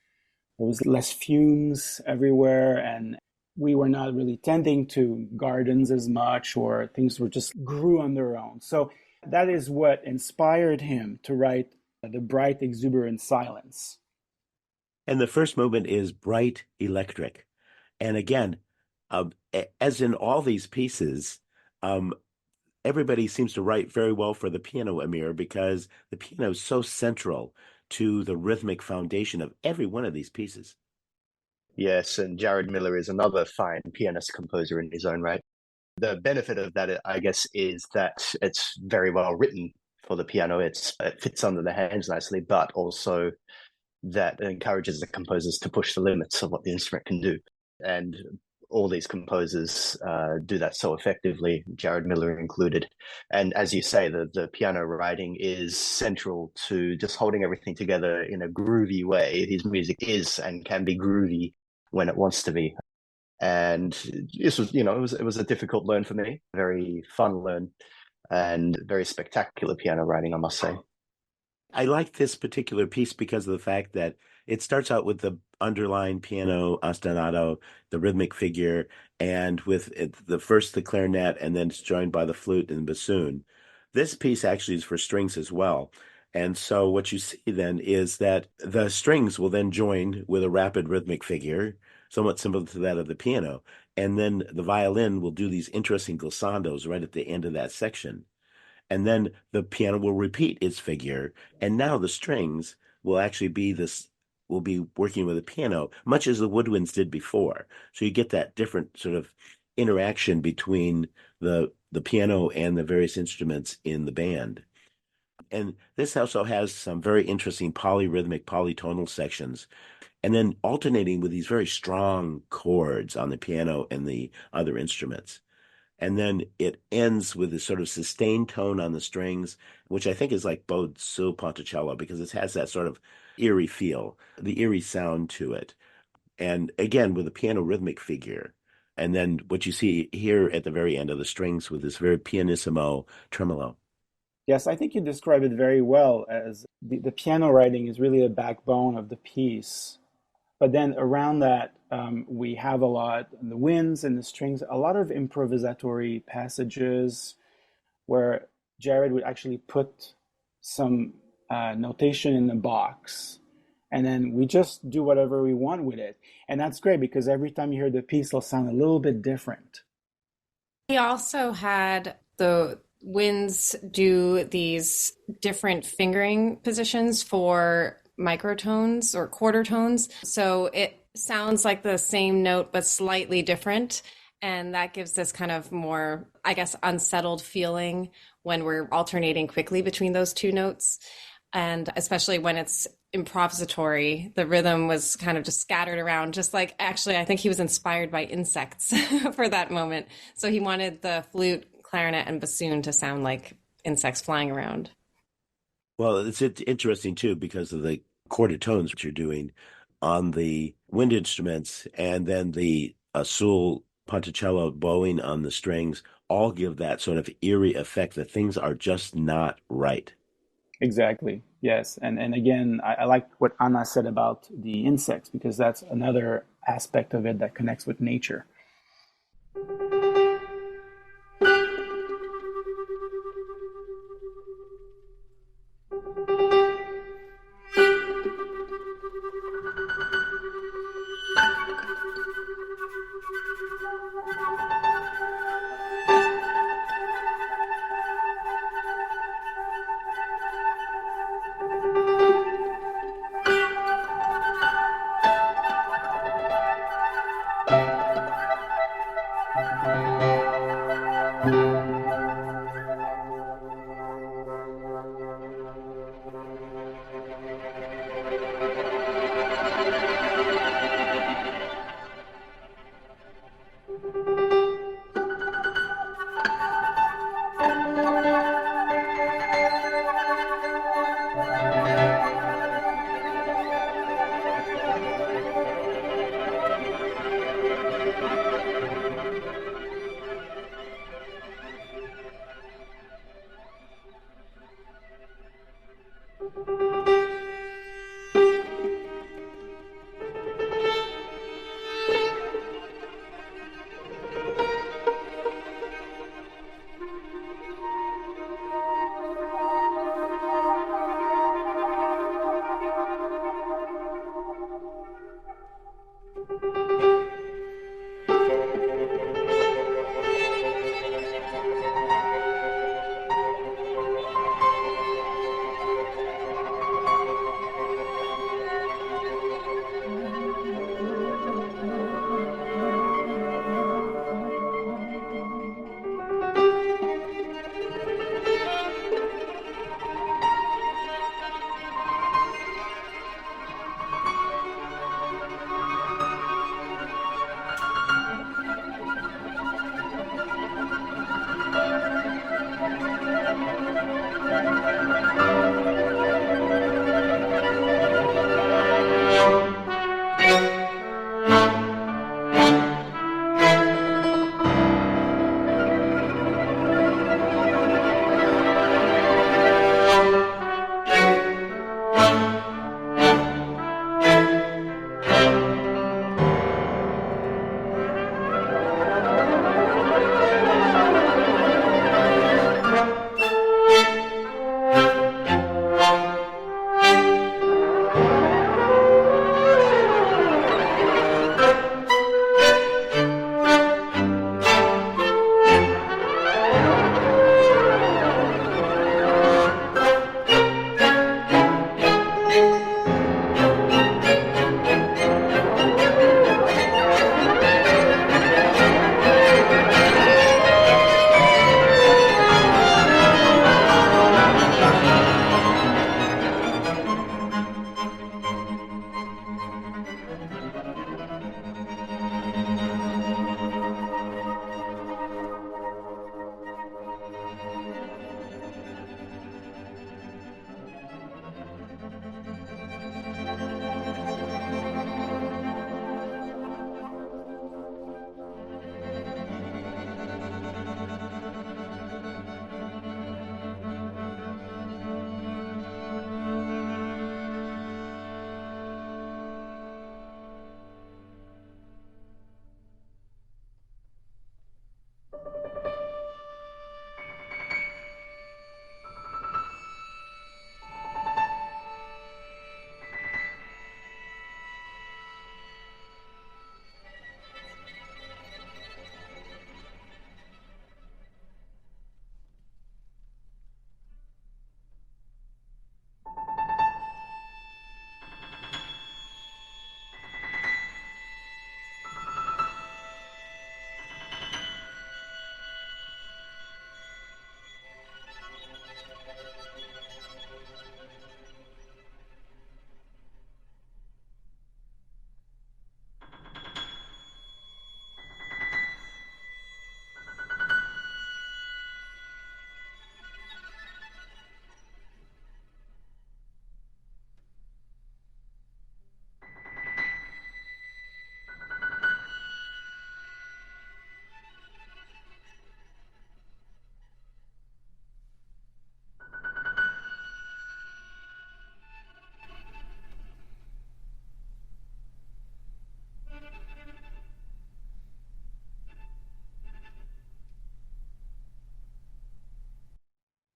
there was less fumes everywhere, and we were not really tending to gardens as much, or things were just grew on their own. So that is what inspired him to write The Bright Exuberant Silence. And the first movement is bright electric. And again, as in all these pieces, everybody seems to write very well for the piano, Amir, because the piano is so central to the rhythmic foundation of every one of these pieces. Yes, and Jared Miller is another fine pianist composer in his own right. The benefit of that, I guess, is that it's very well written for the piano. It fits under the hands nicely, but also that encourages the composers to push the limits of what the instrument can do. And all these composers do that so effectively, Jared Miller included. And as you say, the piano writing is central to just holding everything together in a groovy way. His music is and can be groovy when it wants to be. And this was, it was a difficult learn for me, very fun learn, and very spectacular piano writing, I must say. I like this particular piece because of the fact that it starts out with the underlying piano ostinato, the rhythmic figure, and with the clarinet, and then it's joined by the flute and bassoon. This piece actually is for strings as well. And so what you see then is that the strings will then join with a rapid rhythmic figure, somewhat similar to that of the piano. And then the violin will do these interesting glissandos right at the end of that section. And then the piano will repeat its figure, and now the strings will actually will be working with the piano, much as the woodwinds did before. So you get that different sort of interaction between the piano and the various instruments in the band. And this also has some very interesting polyrhythmic, polytonal sections, and then alternating with these very strong chords on the piano and the other instruments. And then it ends with this sort of sustained tone on the strings, which I think is like Bode sul Ponticello, because it has that sort of eerie feel, the eerie sound to it. And again, with a piano rhythmic figure. And then what you see here at the very end of the strings with this very pianissimo tremolo. Yes, I think you describe it very well, as the piano writing is really the backbone of the piece. But then around that, we have a lot, the winds and the strings, a lot of improvisatory passages where Jared would actually put some notation in the box, and then we just do whatever we want with it. And that's great because every time you hear the piece, it'll sound a little bit different. He also had the winds do these different fingering positions for microtones or quarter tones. So it sounds like the same note, but slightly different. And that gives this kind of more, I guess, unsettled feeling when we're alternating quickly between those two notes. And especially when it's improvisatory, the rhythm was kind of just scattered around, just like, actually, I think he was inspired by insects for that moment. So he wanted the flute, clarinet, and bassoon to sound like insects flying around. Well, it's interesting, too, because of the quarter tones that you're doing on the wind instruments, and then the sul Ponticello bowing on the strings all give that sort of eerie effect that things are just not right. Exactly. Yes. And again, I like what Anna said about the insects, because that's another aspect of it that connects with nature.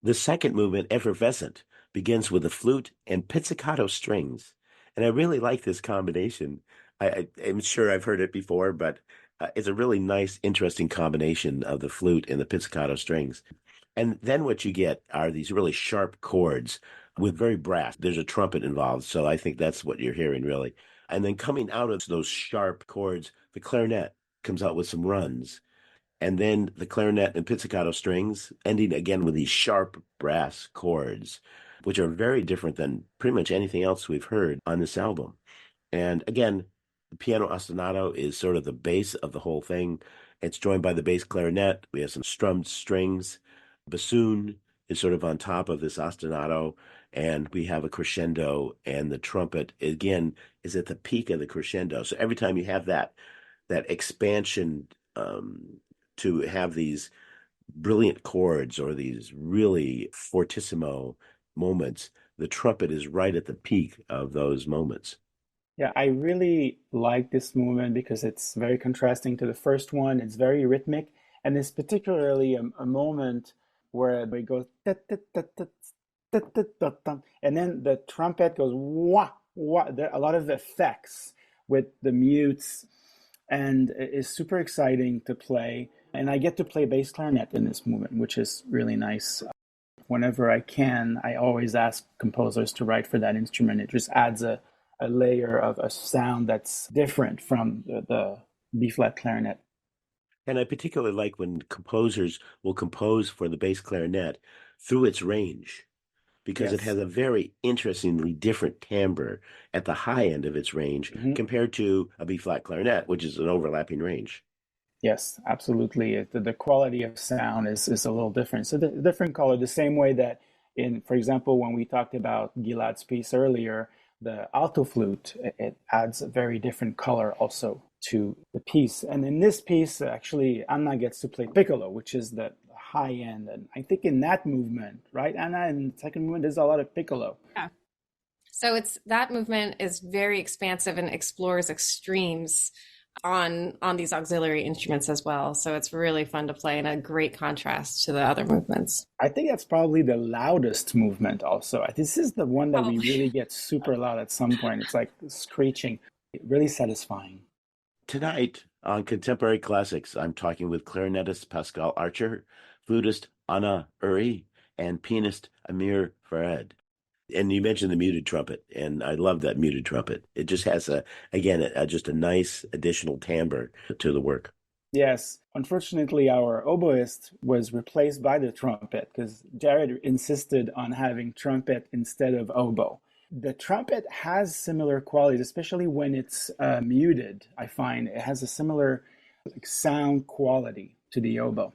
The second movement, Effervescent, begins with a flute and pizzicato strings. And I really like this combination. I'm sure I've heard it before, but it's a really nice, interesting combination of the flute and the pizzicato strings. And then what you get are these really sharp chords with very brass. There's a trumpet involved, so I think that's what you're hearing, really. And then coming out of those sharp chords, the clarinet comes out with some runs. And then the clarinet and pizzicato strings, ending again with these sharp brass chords, which are very different than pretty much anything else we've heard on this album. And again, the piano ostinato is sort of the base of the whole thing. It's joined by the bass clarinet. We have some strummed strings. Bassoon is sort of on top of this ostinato, and we have a crescendo, and the trumpet, again, is at the peak of the crescendo. So every time you have that expansion to have these brilliant chords or these really fortissimo moments, the trumpet is right at the peak of those moments. Yeah, I really like this movement because it's very contrasting to the first one. It's very rhythmic, and it's particularly a moment where it goes and then the trumpet goes wah wah. There are a lot of effects with the mutes, and it's super exciting to play. And I get to play bass clarinet in this movement, which is really nice. Whenever I can, I always ask composers to write for that instrument. It just adds a layer of a sound that's different from the B-flat clarinet. And I particularly like when composers will compose for the bass clarinet through its range, because it Yes. has a very interestingly different timbre at the high end of its range compared to a B-flat clarinet, which is an overlapping range. Yes, absolutely. The quality of sound is a little different. So the different color, the same way that for example, when we talked about Gilad's piece earlier, the alto flute, it adds a very different color also to the piece. And in this piece, actually, Anna gets to play piccolo, which is the high end. And I think in that movement, right, Anna, in the second movement, there's a lot of piccolo. Yeah. So that movement is very expansive and explores extremes on these auxiliary instruments as well. So it's really fun to play and a great contrast to the other movements. I think that's probably the loudest movement also. This is the one that we really get super loud at some point. It's like screeching, really satisfying. Tonight on Contemporary Classics, I'm talking with clarinetist Pascal Archer, flutist Anna Uri, and pianist Amir Farid. And you mentioned the muted trumpet, and I love that muted trumpet. It just has just a nice additional timbre to the work. Yes. Unfortunately, our oboist was replaced by the trumpet because Jared insisted on having trumpet instead of oboe. The trumpet has similar qualities, especially when it's muted. I find it has a similar sound quality to the oboe.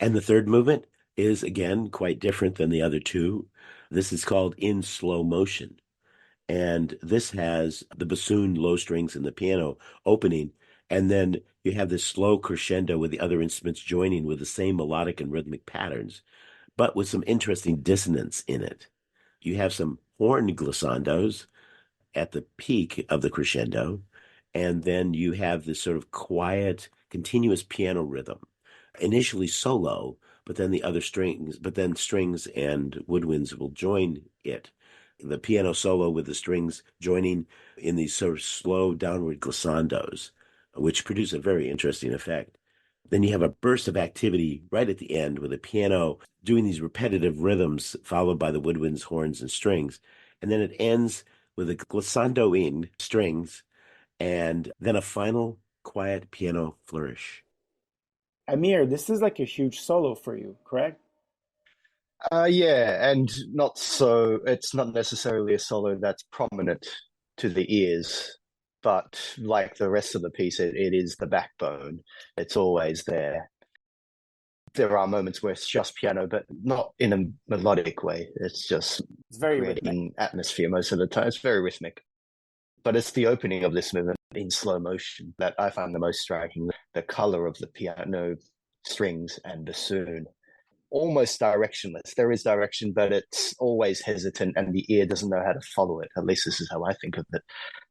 And the third movement is again quite different than the other two. This is called in slow motion. And this has the bassoon, low strings, and the piano opening. And then you have this slow crescendo with the other instruments joining with the same melodic and rhythmic patterns, but with some interesting dissonance in it. You have some horn glissandos at the peak of the crescendo, and then you have this sort of quiet, continuous piano rhythm, initially solo, but then strings and woodwinds will join it. The piano solo with the strings joining in these sort of slow downward glissandos, which produce a very interesting effect. Then you have a burst of activity right at the end with the piano doing these repetitive rhythms followed by the woodwinds, horns, and strings. And then it ends with a glissando in strings and then a final quiet piano flourish. Amir, this is like a huge solo for you, correct? Yeah, and it's not necessarily a solo that's prominent to the ears, but like the rest of the piece, it is the backbone. It's always there. There are moments where it's just piano, but not in a melodic way. It's just It's very creating rhythmic. atmosphere most of the time. It's very rhythmic. But it's the opening of this movement in slow motion that I find the most striking. The color of the piano, strings, and bassoon. Almost directionless. There is direction, but it's always hesitant, and the ear doesn't know how to follow it. At least this is how I think of it.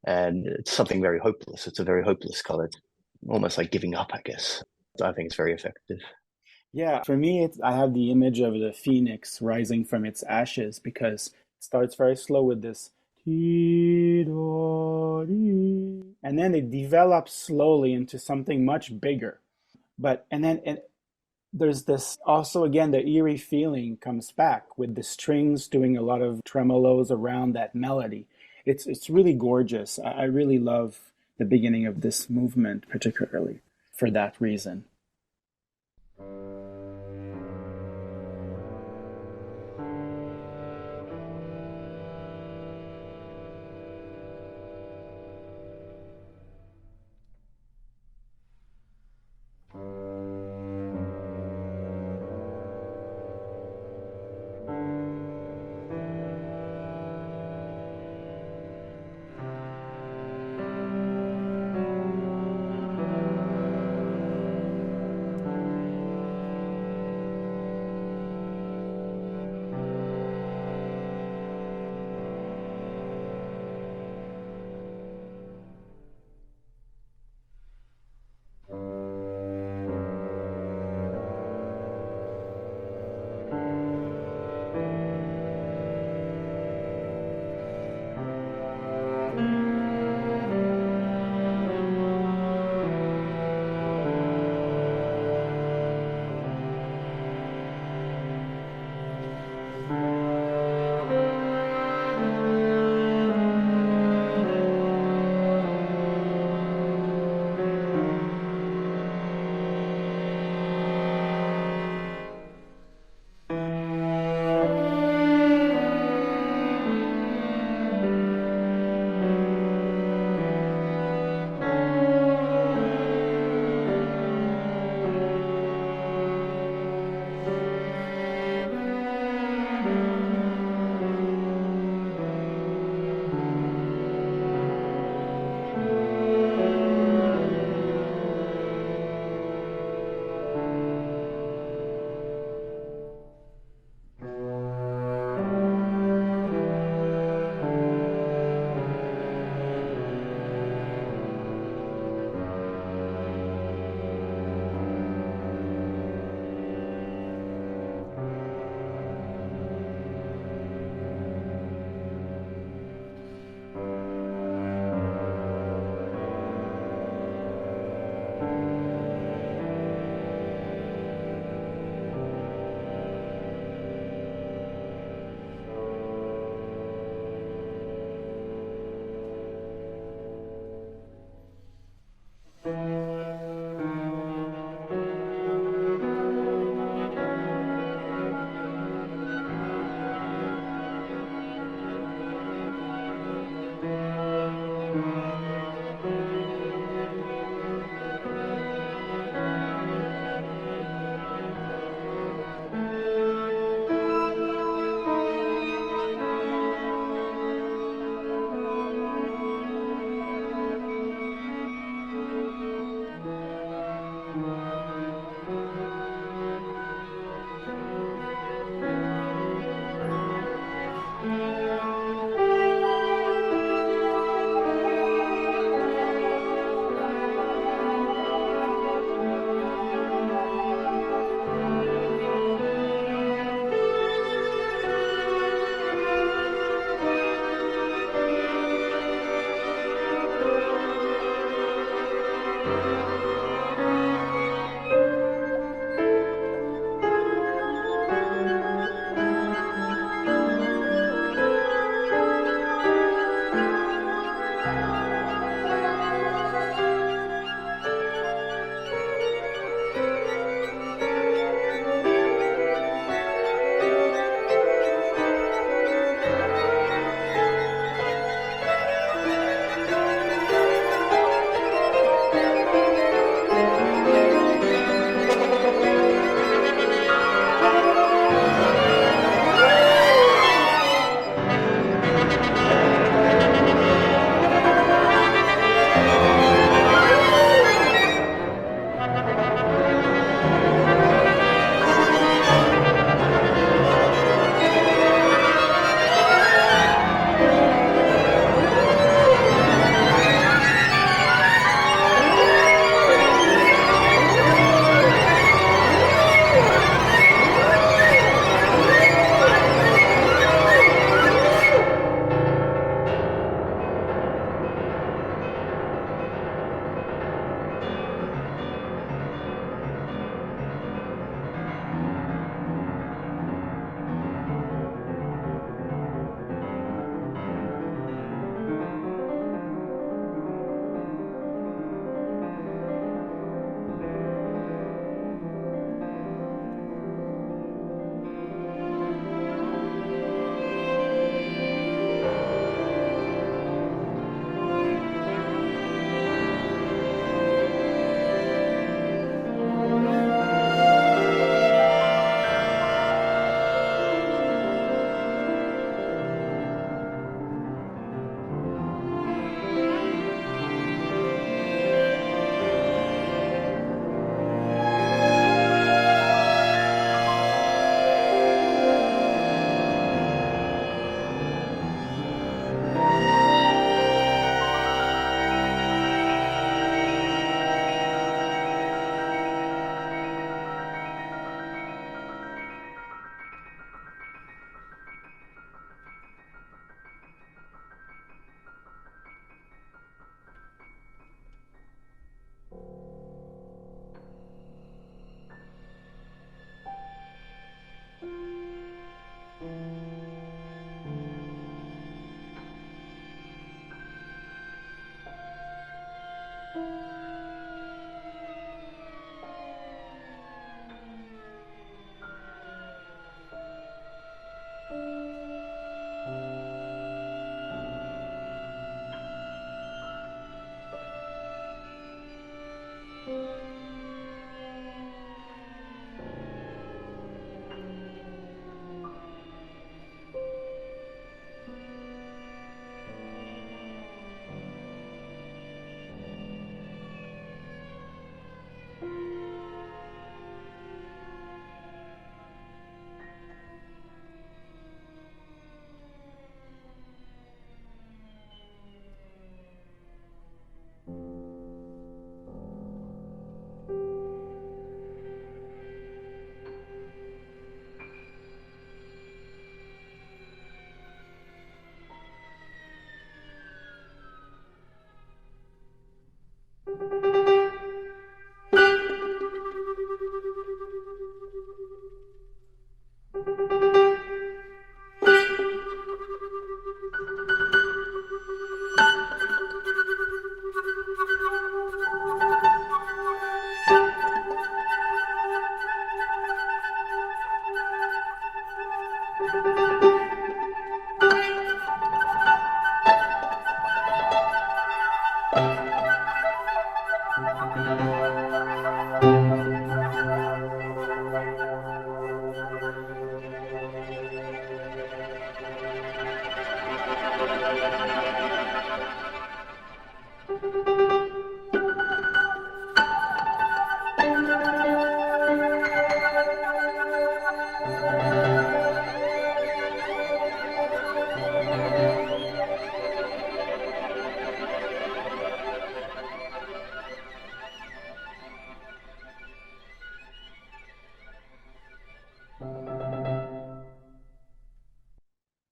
And it's something very hopeless. It's a very hopeless color, almost like giving up, I guess. I think it's very effective. Yeah, for me, I have the image of the phoenix rising from its ashes because it starts very slow with this, and then it develops slowly into something much bigger. And there's this also again the eerie feeling comes back with the strings doing a lot of tremolos around that melody. It's really gorgeous. I really love the beginning of this movement, particularly for that reason.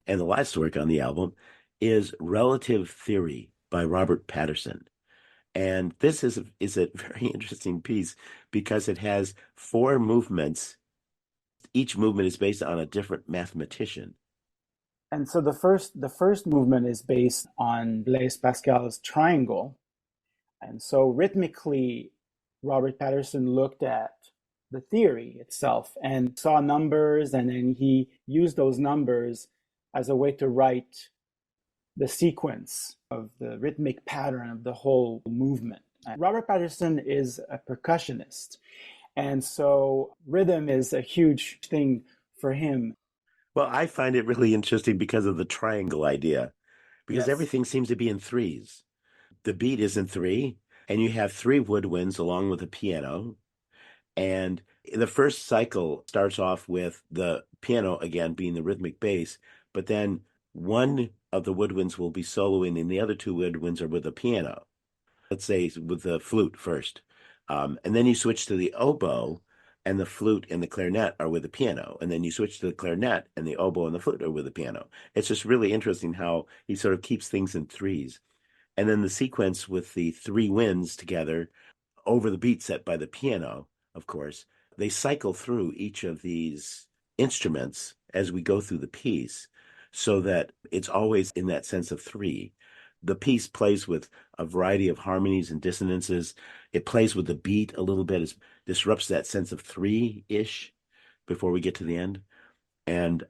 and the last work on the album is Relative Theory by Robert Patterson. And this is a very interesting piece because it has four movements. Each movement is based on a different mathematician. And so the first movement is based on Blaise Pascal's triangle. And so rhythmically, Robert Patterson looked at the theory itself and saw numbers, and then he used those numbers as a way to write the sequence of the rhythmic pattern of the whole movement. And Robert Patterson is a percussionist, and so rhythm is a huge thing for him. Well, I find it really interesting because of the triangle idea, because Yes. everything seems to be in threes. The beat is in three, and you have three woodwinds along with a piano. And the first cycle starts off with the piano again being the rhythmic bass, but then one of the woodwinds will be soloing and the other two woodwinds are with the piano. Let's say with the flute first. And then you switch to the oboe, and the flute and the clarinet are with the piano. And then you switch to the clarinet, and the oboe and the flute are with the piano. It's just really interesting how he sort of keeps things in threes. And then the sequence with the three winds together over the beat set by the piano, of course, they cycle through each of these instruments as we go through the piece so that it's always in that sense of three. The piece plays with a variety of harmonies and dissonances. It plays with the beat a little bit, it disrupts that sense of three-ish before we get to the end. And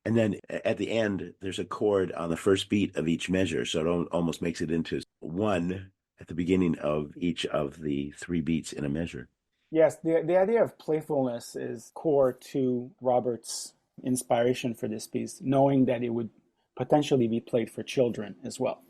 then at the end, there's a chord on the first beat of each measure, so it almost makes it into one at the beginning of each of the three beats in a measure. Yes, the idea of playfulness is core to Robert's inspiration for this piece, knowing that it would potentially be played for children as well.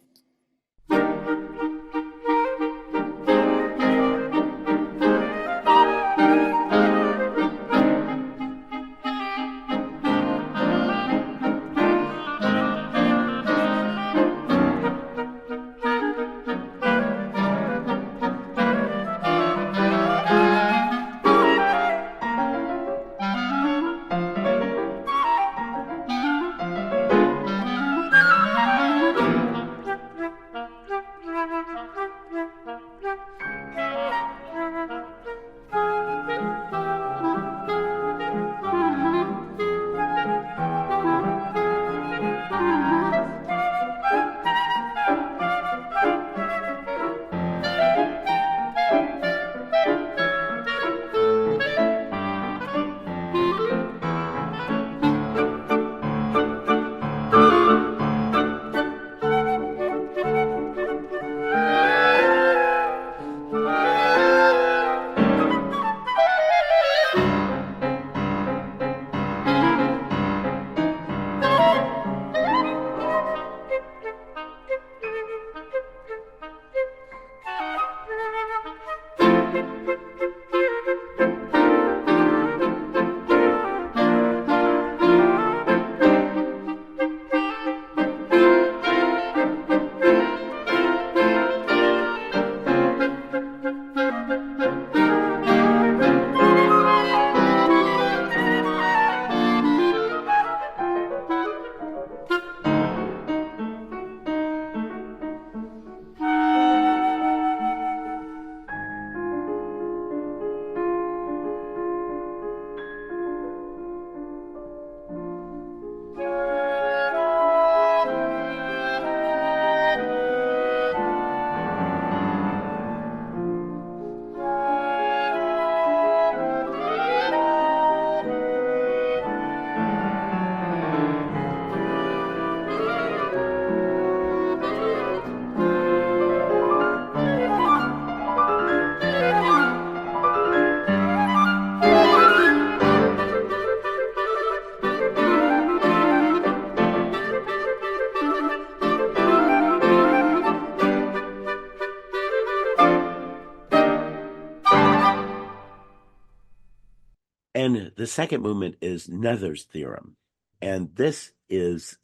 And the second movement is Nether's theorem. And this is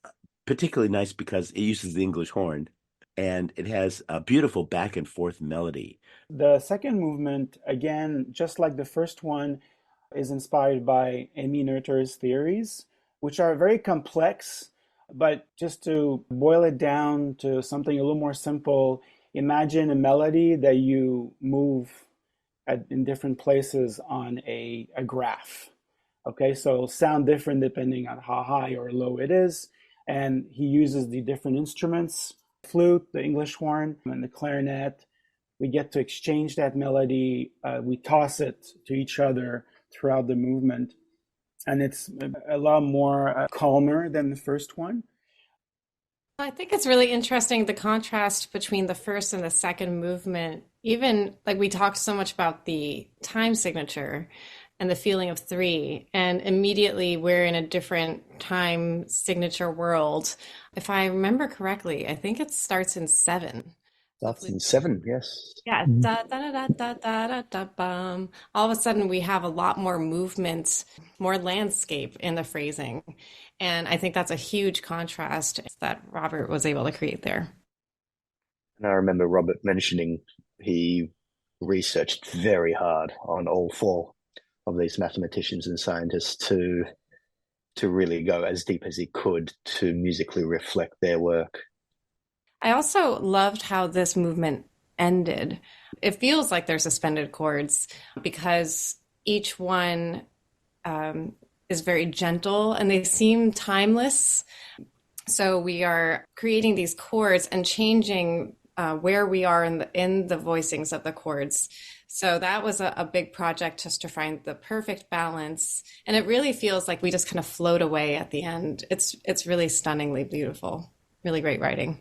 particularly nice because it uses the English horn and it has a beautiful back and forth melody. The second movement, again, just like the first one, is inspired by Emmy Noether's theories. which are very complex. But just to boil it down to something a little more simple, imagine a melody that you move in different places on a graph. Okay, so it'll sound different depending on how high or low it is. And he uses the different instruments, flute, the English horn, and the clarinet. We get to exchange that melody. We toss it to each other throughout the movement. And it's a lot more calmer than the first one. I think it's really interesting the contrast between the first and the second movement. Even like we talked so much about the time signature and the feeling of three, and immediately we're in a different time signature world. If I remember correctly, I think it starts in seven. That's in seven, yes. Yeah, da da da da da da da bum. All of a sudden, we have a lot more movement, more landscape in the phrasing, and I think that's a huge contrast that Robert was able to create there. And I remember Robert mentioning he researched very hard on all four of these mathematicians and scientists to really go as deep as he could to musically reflect their work. I also loved how this movement ended. It feels like they're suspended chords because each one is very gentle and they seem timeless. So we are creating these chords and changing where we are in the voicings of the chords. So that was a big project just to find the perfect balance. And it really feels like we just kind of float away at the end. It's really stunningly beautiful. Really great writing.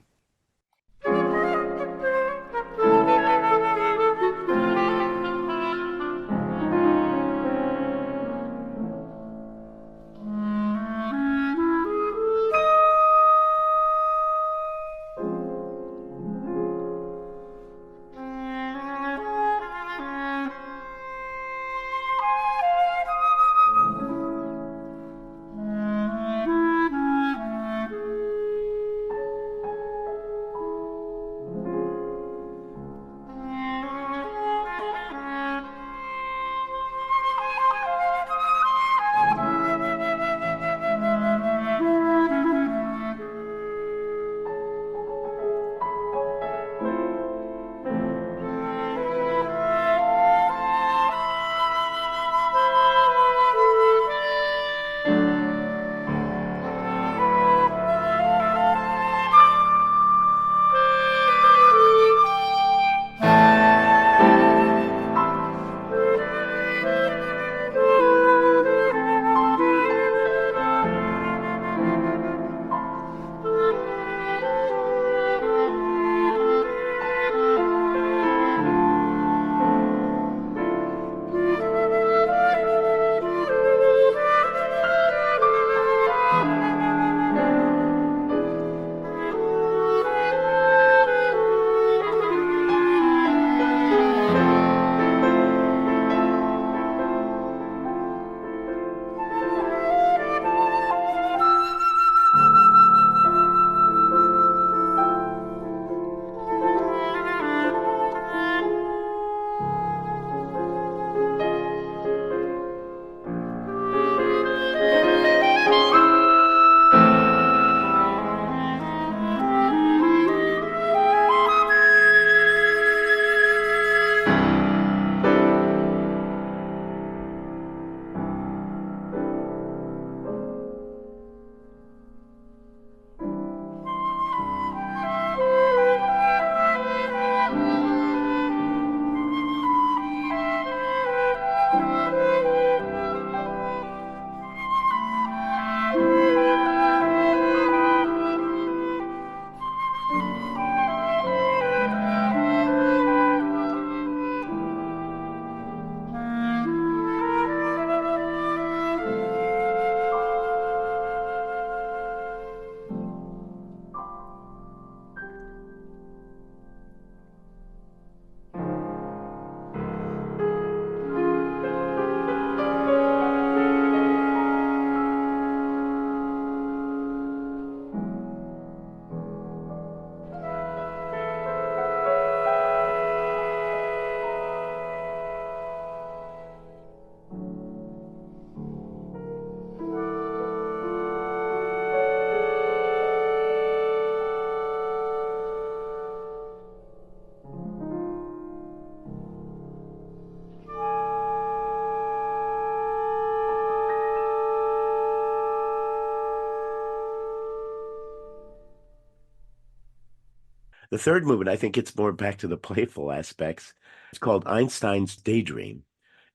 The third movement, I think it's more back to the playful aspects. It's called Einstein's Daydream.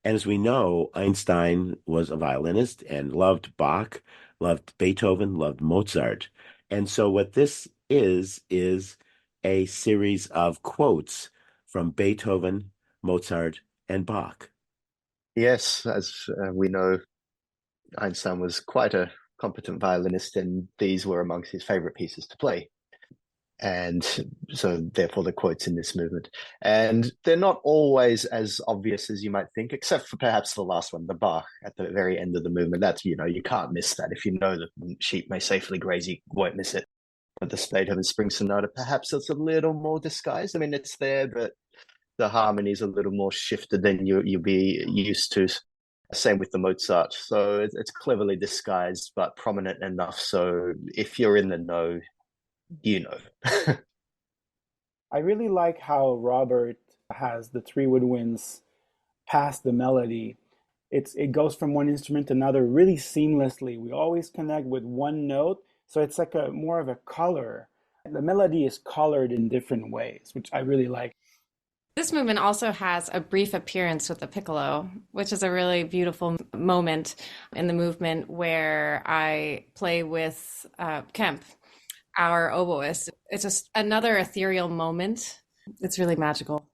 And as we know, Einstein was a violinist and loved Bach, loved Beethoven, loved Mozart. And so what this is a series of quotes from Beethoven, Mozart, and Bach. Yes, as we know, Einstein was quite a competent violinist, and these were amongst his favorite pieces to play. And so therefore the quotes in this movement. And they're not always as obvious as you might think, except for perhaps the last one, the Bach at the very end of the movement. That's, you can't miss that. If you know the sheep may safely graze, you won't miss it. But the Beethoven Spring Sonata, perhaps it's a little more disguised. I mean, it's there, but the harmony is a little more shifted than you'll be used to. Same with the Mozart. So it's cleverly disguised, but prominent enough. So if you're in the know, you know. I really like how Robert has the three woodwinds pass the melody. It goes from one instrument to another really seamlessly. We always connect with one note, so it's like a more of a color. The melody is colored in different ways, which I really like. This movement also has a brief appearance with the piccolo, which is a really beautiful moment in the movement where I play with Kemp, our oboist. It's just another ethereal moment. It's really magical.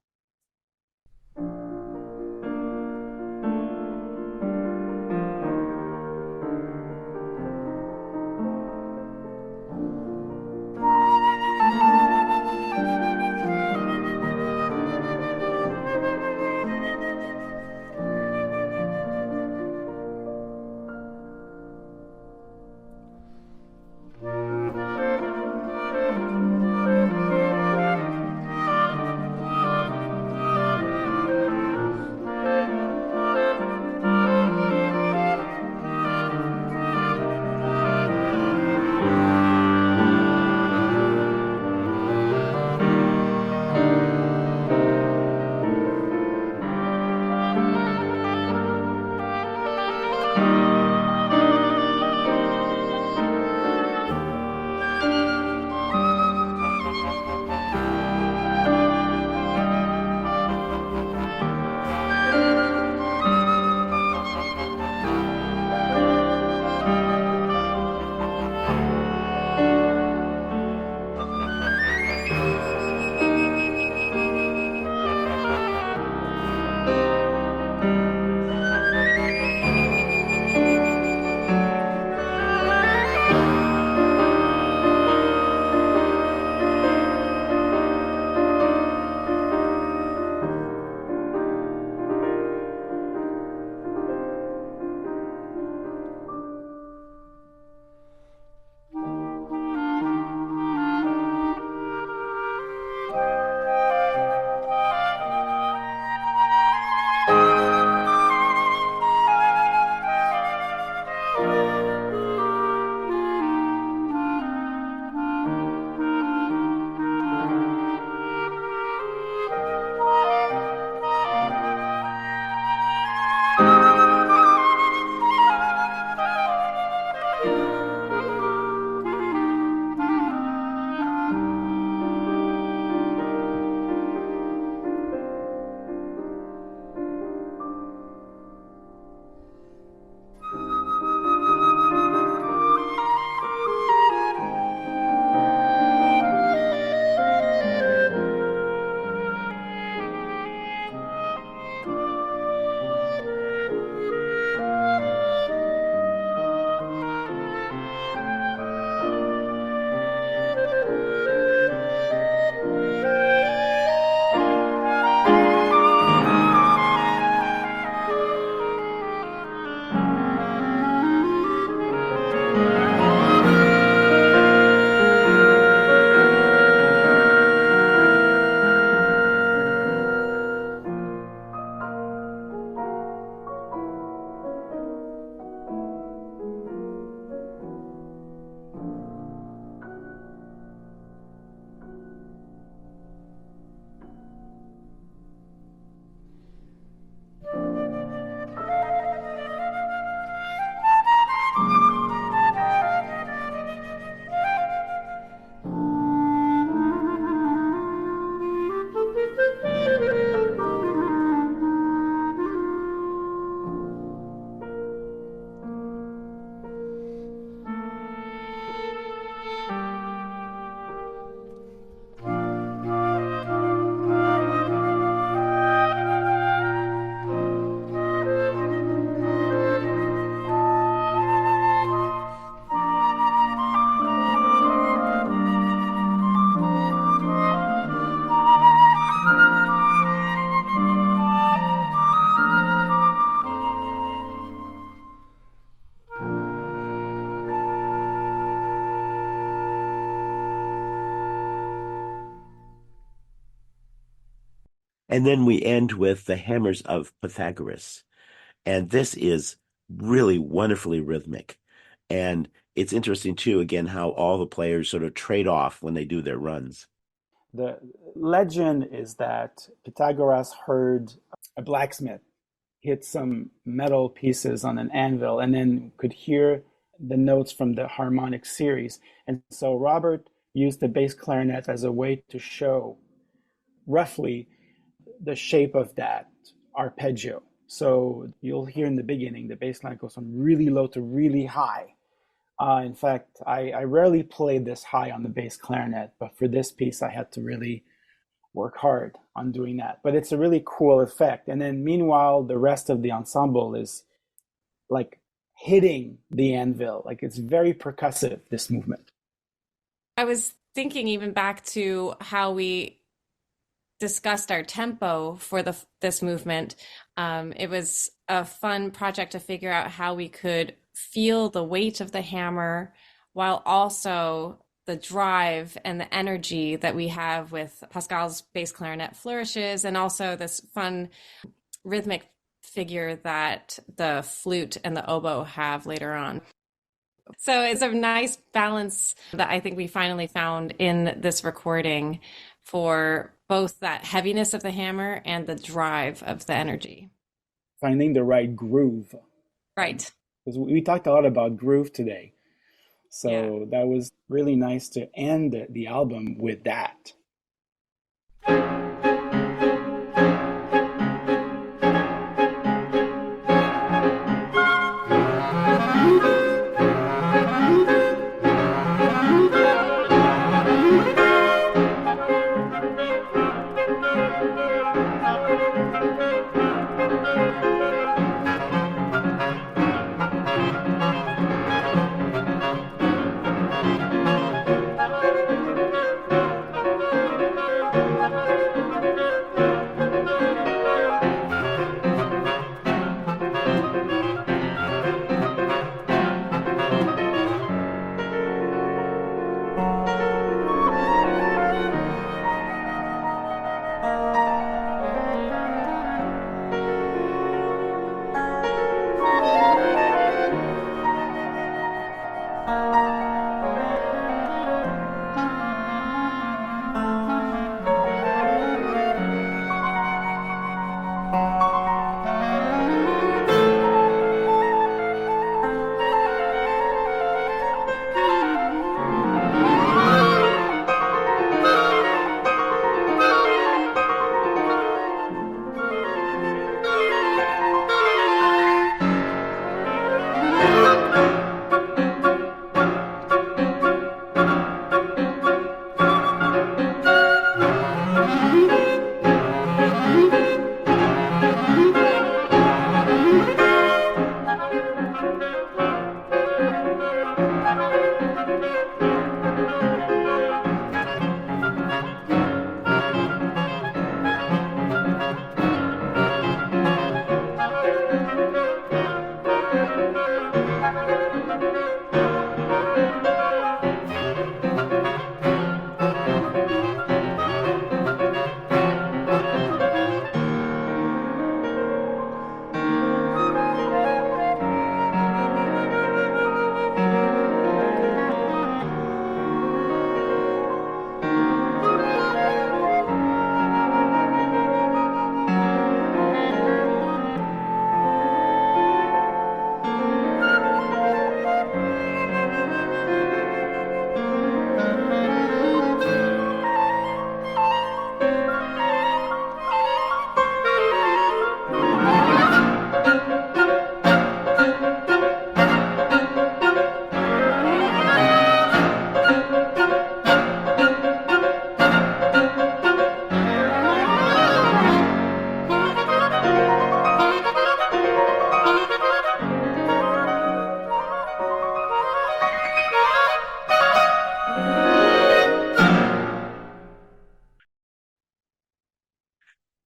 And then we end with the Hammers of Pythagoras. And this is really wonderfully rhythmic. And it's interesting, too, again, how all the players sort of trade off when they do their runs. The legend is that Pythagoras heard a blacksmith hit some metal pieces on an anvil and then could hear the notes from the harmonic series. And so Robert used the bass clarinet as a way to show roughly the shape of that arpeggio. So you'll hear in the beginning, the bass line goes from really low to really high. In fact, I rarely played this high on the bass clarinet, but for this piece, I had to really work hard on doing that. But it's a really cool effect. And then meanwhile, the rest of the ensemble is like hitting the anvil. Like it's very percussive, this movement. I was thinking even back to how we discussed our tempo for this movement. It was a fun project to figure out how we could feel the weight of the hammer while also the drive and the energy that we have with Pascal's bass clarinet flourishes, and also this fun rhythmic figure that the flute and the oboe have later on. So it's a nice balance that I think we finally found in this recording for both that heaviness of the hammer and the drive of the energy. Finding the right groove. Right. Because we talked a lot about groove today. So that was really nice to end the album with that.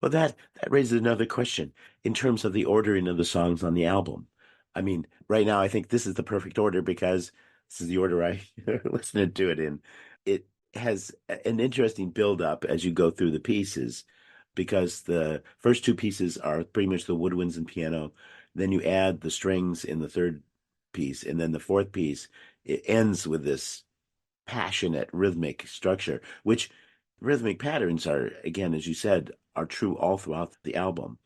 Well, that raises another question in terms of the ordering of the songs on the album. I mean, right now, I think this is the perfect order because this is the order I listened to it in. It has an interesting build up as you go through the pieces. because the first two pieces are pretty much the woodwinds and piano. Then you add the strings in the third piece, and then the fourth piece, it ends with this passionate rhythmic structure, which rhythmic patterns are, again, as you said, are true all throughout the album.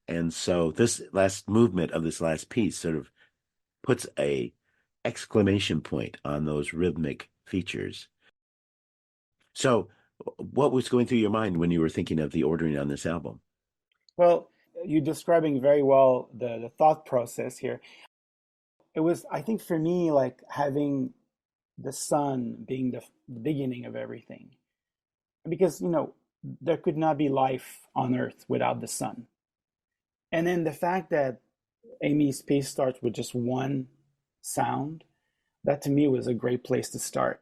And so this last movement of this last piece sort of puts a exclamation point on those rhythmic features. So what was going through your mind when you were thinking of the ordering on this album? Well, you're describing very well the thought process here. It was, I think for me, like having the sun being the beginning of everything. Because, there could not be life on Earth without the sun. And then the fact that Amy's piece starts with just one sound, that to me was a great place to start.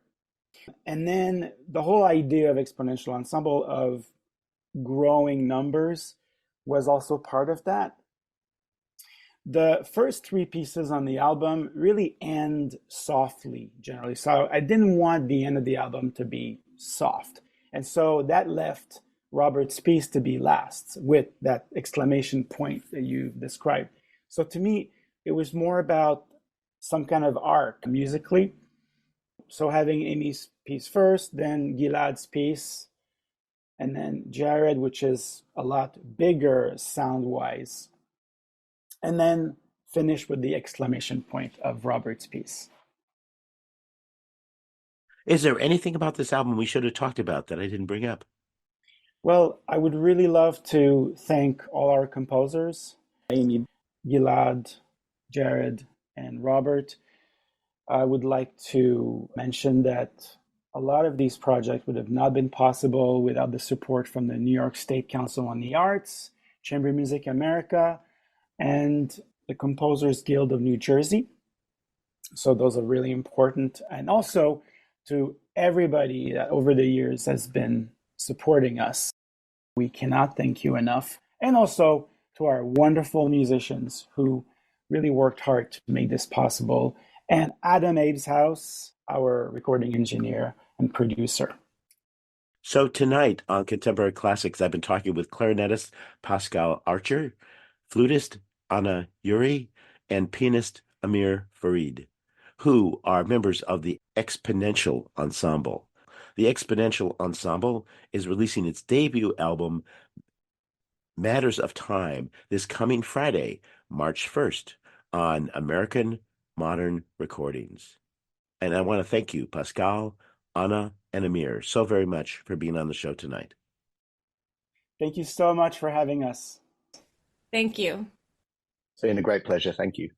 And then the whole idea of exponential ensemble, of growing numbers, was also part of that. The first three pieces on the album really end softly, generally. So I didn't want the end of the album to be soft. And so that left Robert's piece to be last with that exclamation point that you described. So to me, it was more about some kind of arc musically. So having Amy's piece first, then Gilad's piece, and then Jared, which is a lot bigger sound-wise, and then finish with the exclamation point of Robert's piece. Is there anything about this album we should have talked about that I didn't bring up? Well, I would really love to thank all our composers, Amy, Gilad, Jared, and Robert. I would like to mention that a lot of these projects would have not been possible without the support from the New York State Council on the Arts, Chamber Music America, and the Composers Guild of New Jersey. So those are really important. And also to everybody that over the years has been supporting us. We cannot thank you enough. And also to our wonderful musicians who really worked hard to make this possible. And Adam Abeshouse, our recording engineer and producer. So tonight on Contemporary Classics, I've been talking with clarinetist Pascal Archer, flutist Anna Uri, and pianist Amir Farid, who are members of the Exponential Ensemble. The Exponential Ensemble is releasing its debut album, Matters of Time, this coming Friday, March 1st, on American Modern Recordings. And I want to thank you, Pascal, Anna, and Amir, so very much for being on the show tonight. Thank you so much for having us. Thank you. It's been a great pleasure. Thank you.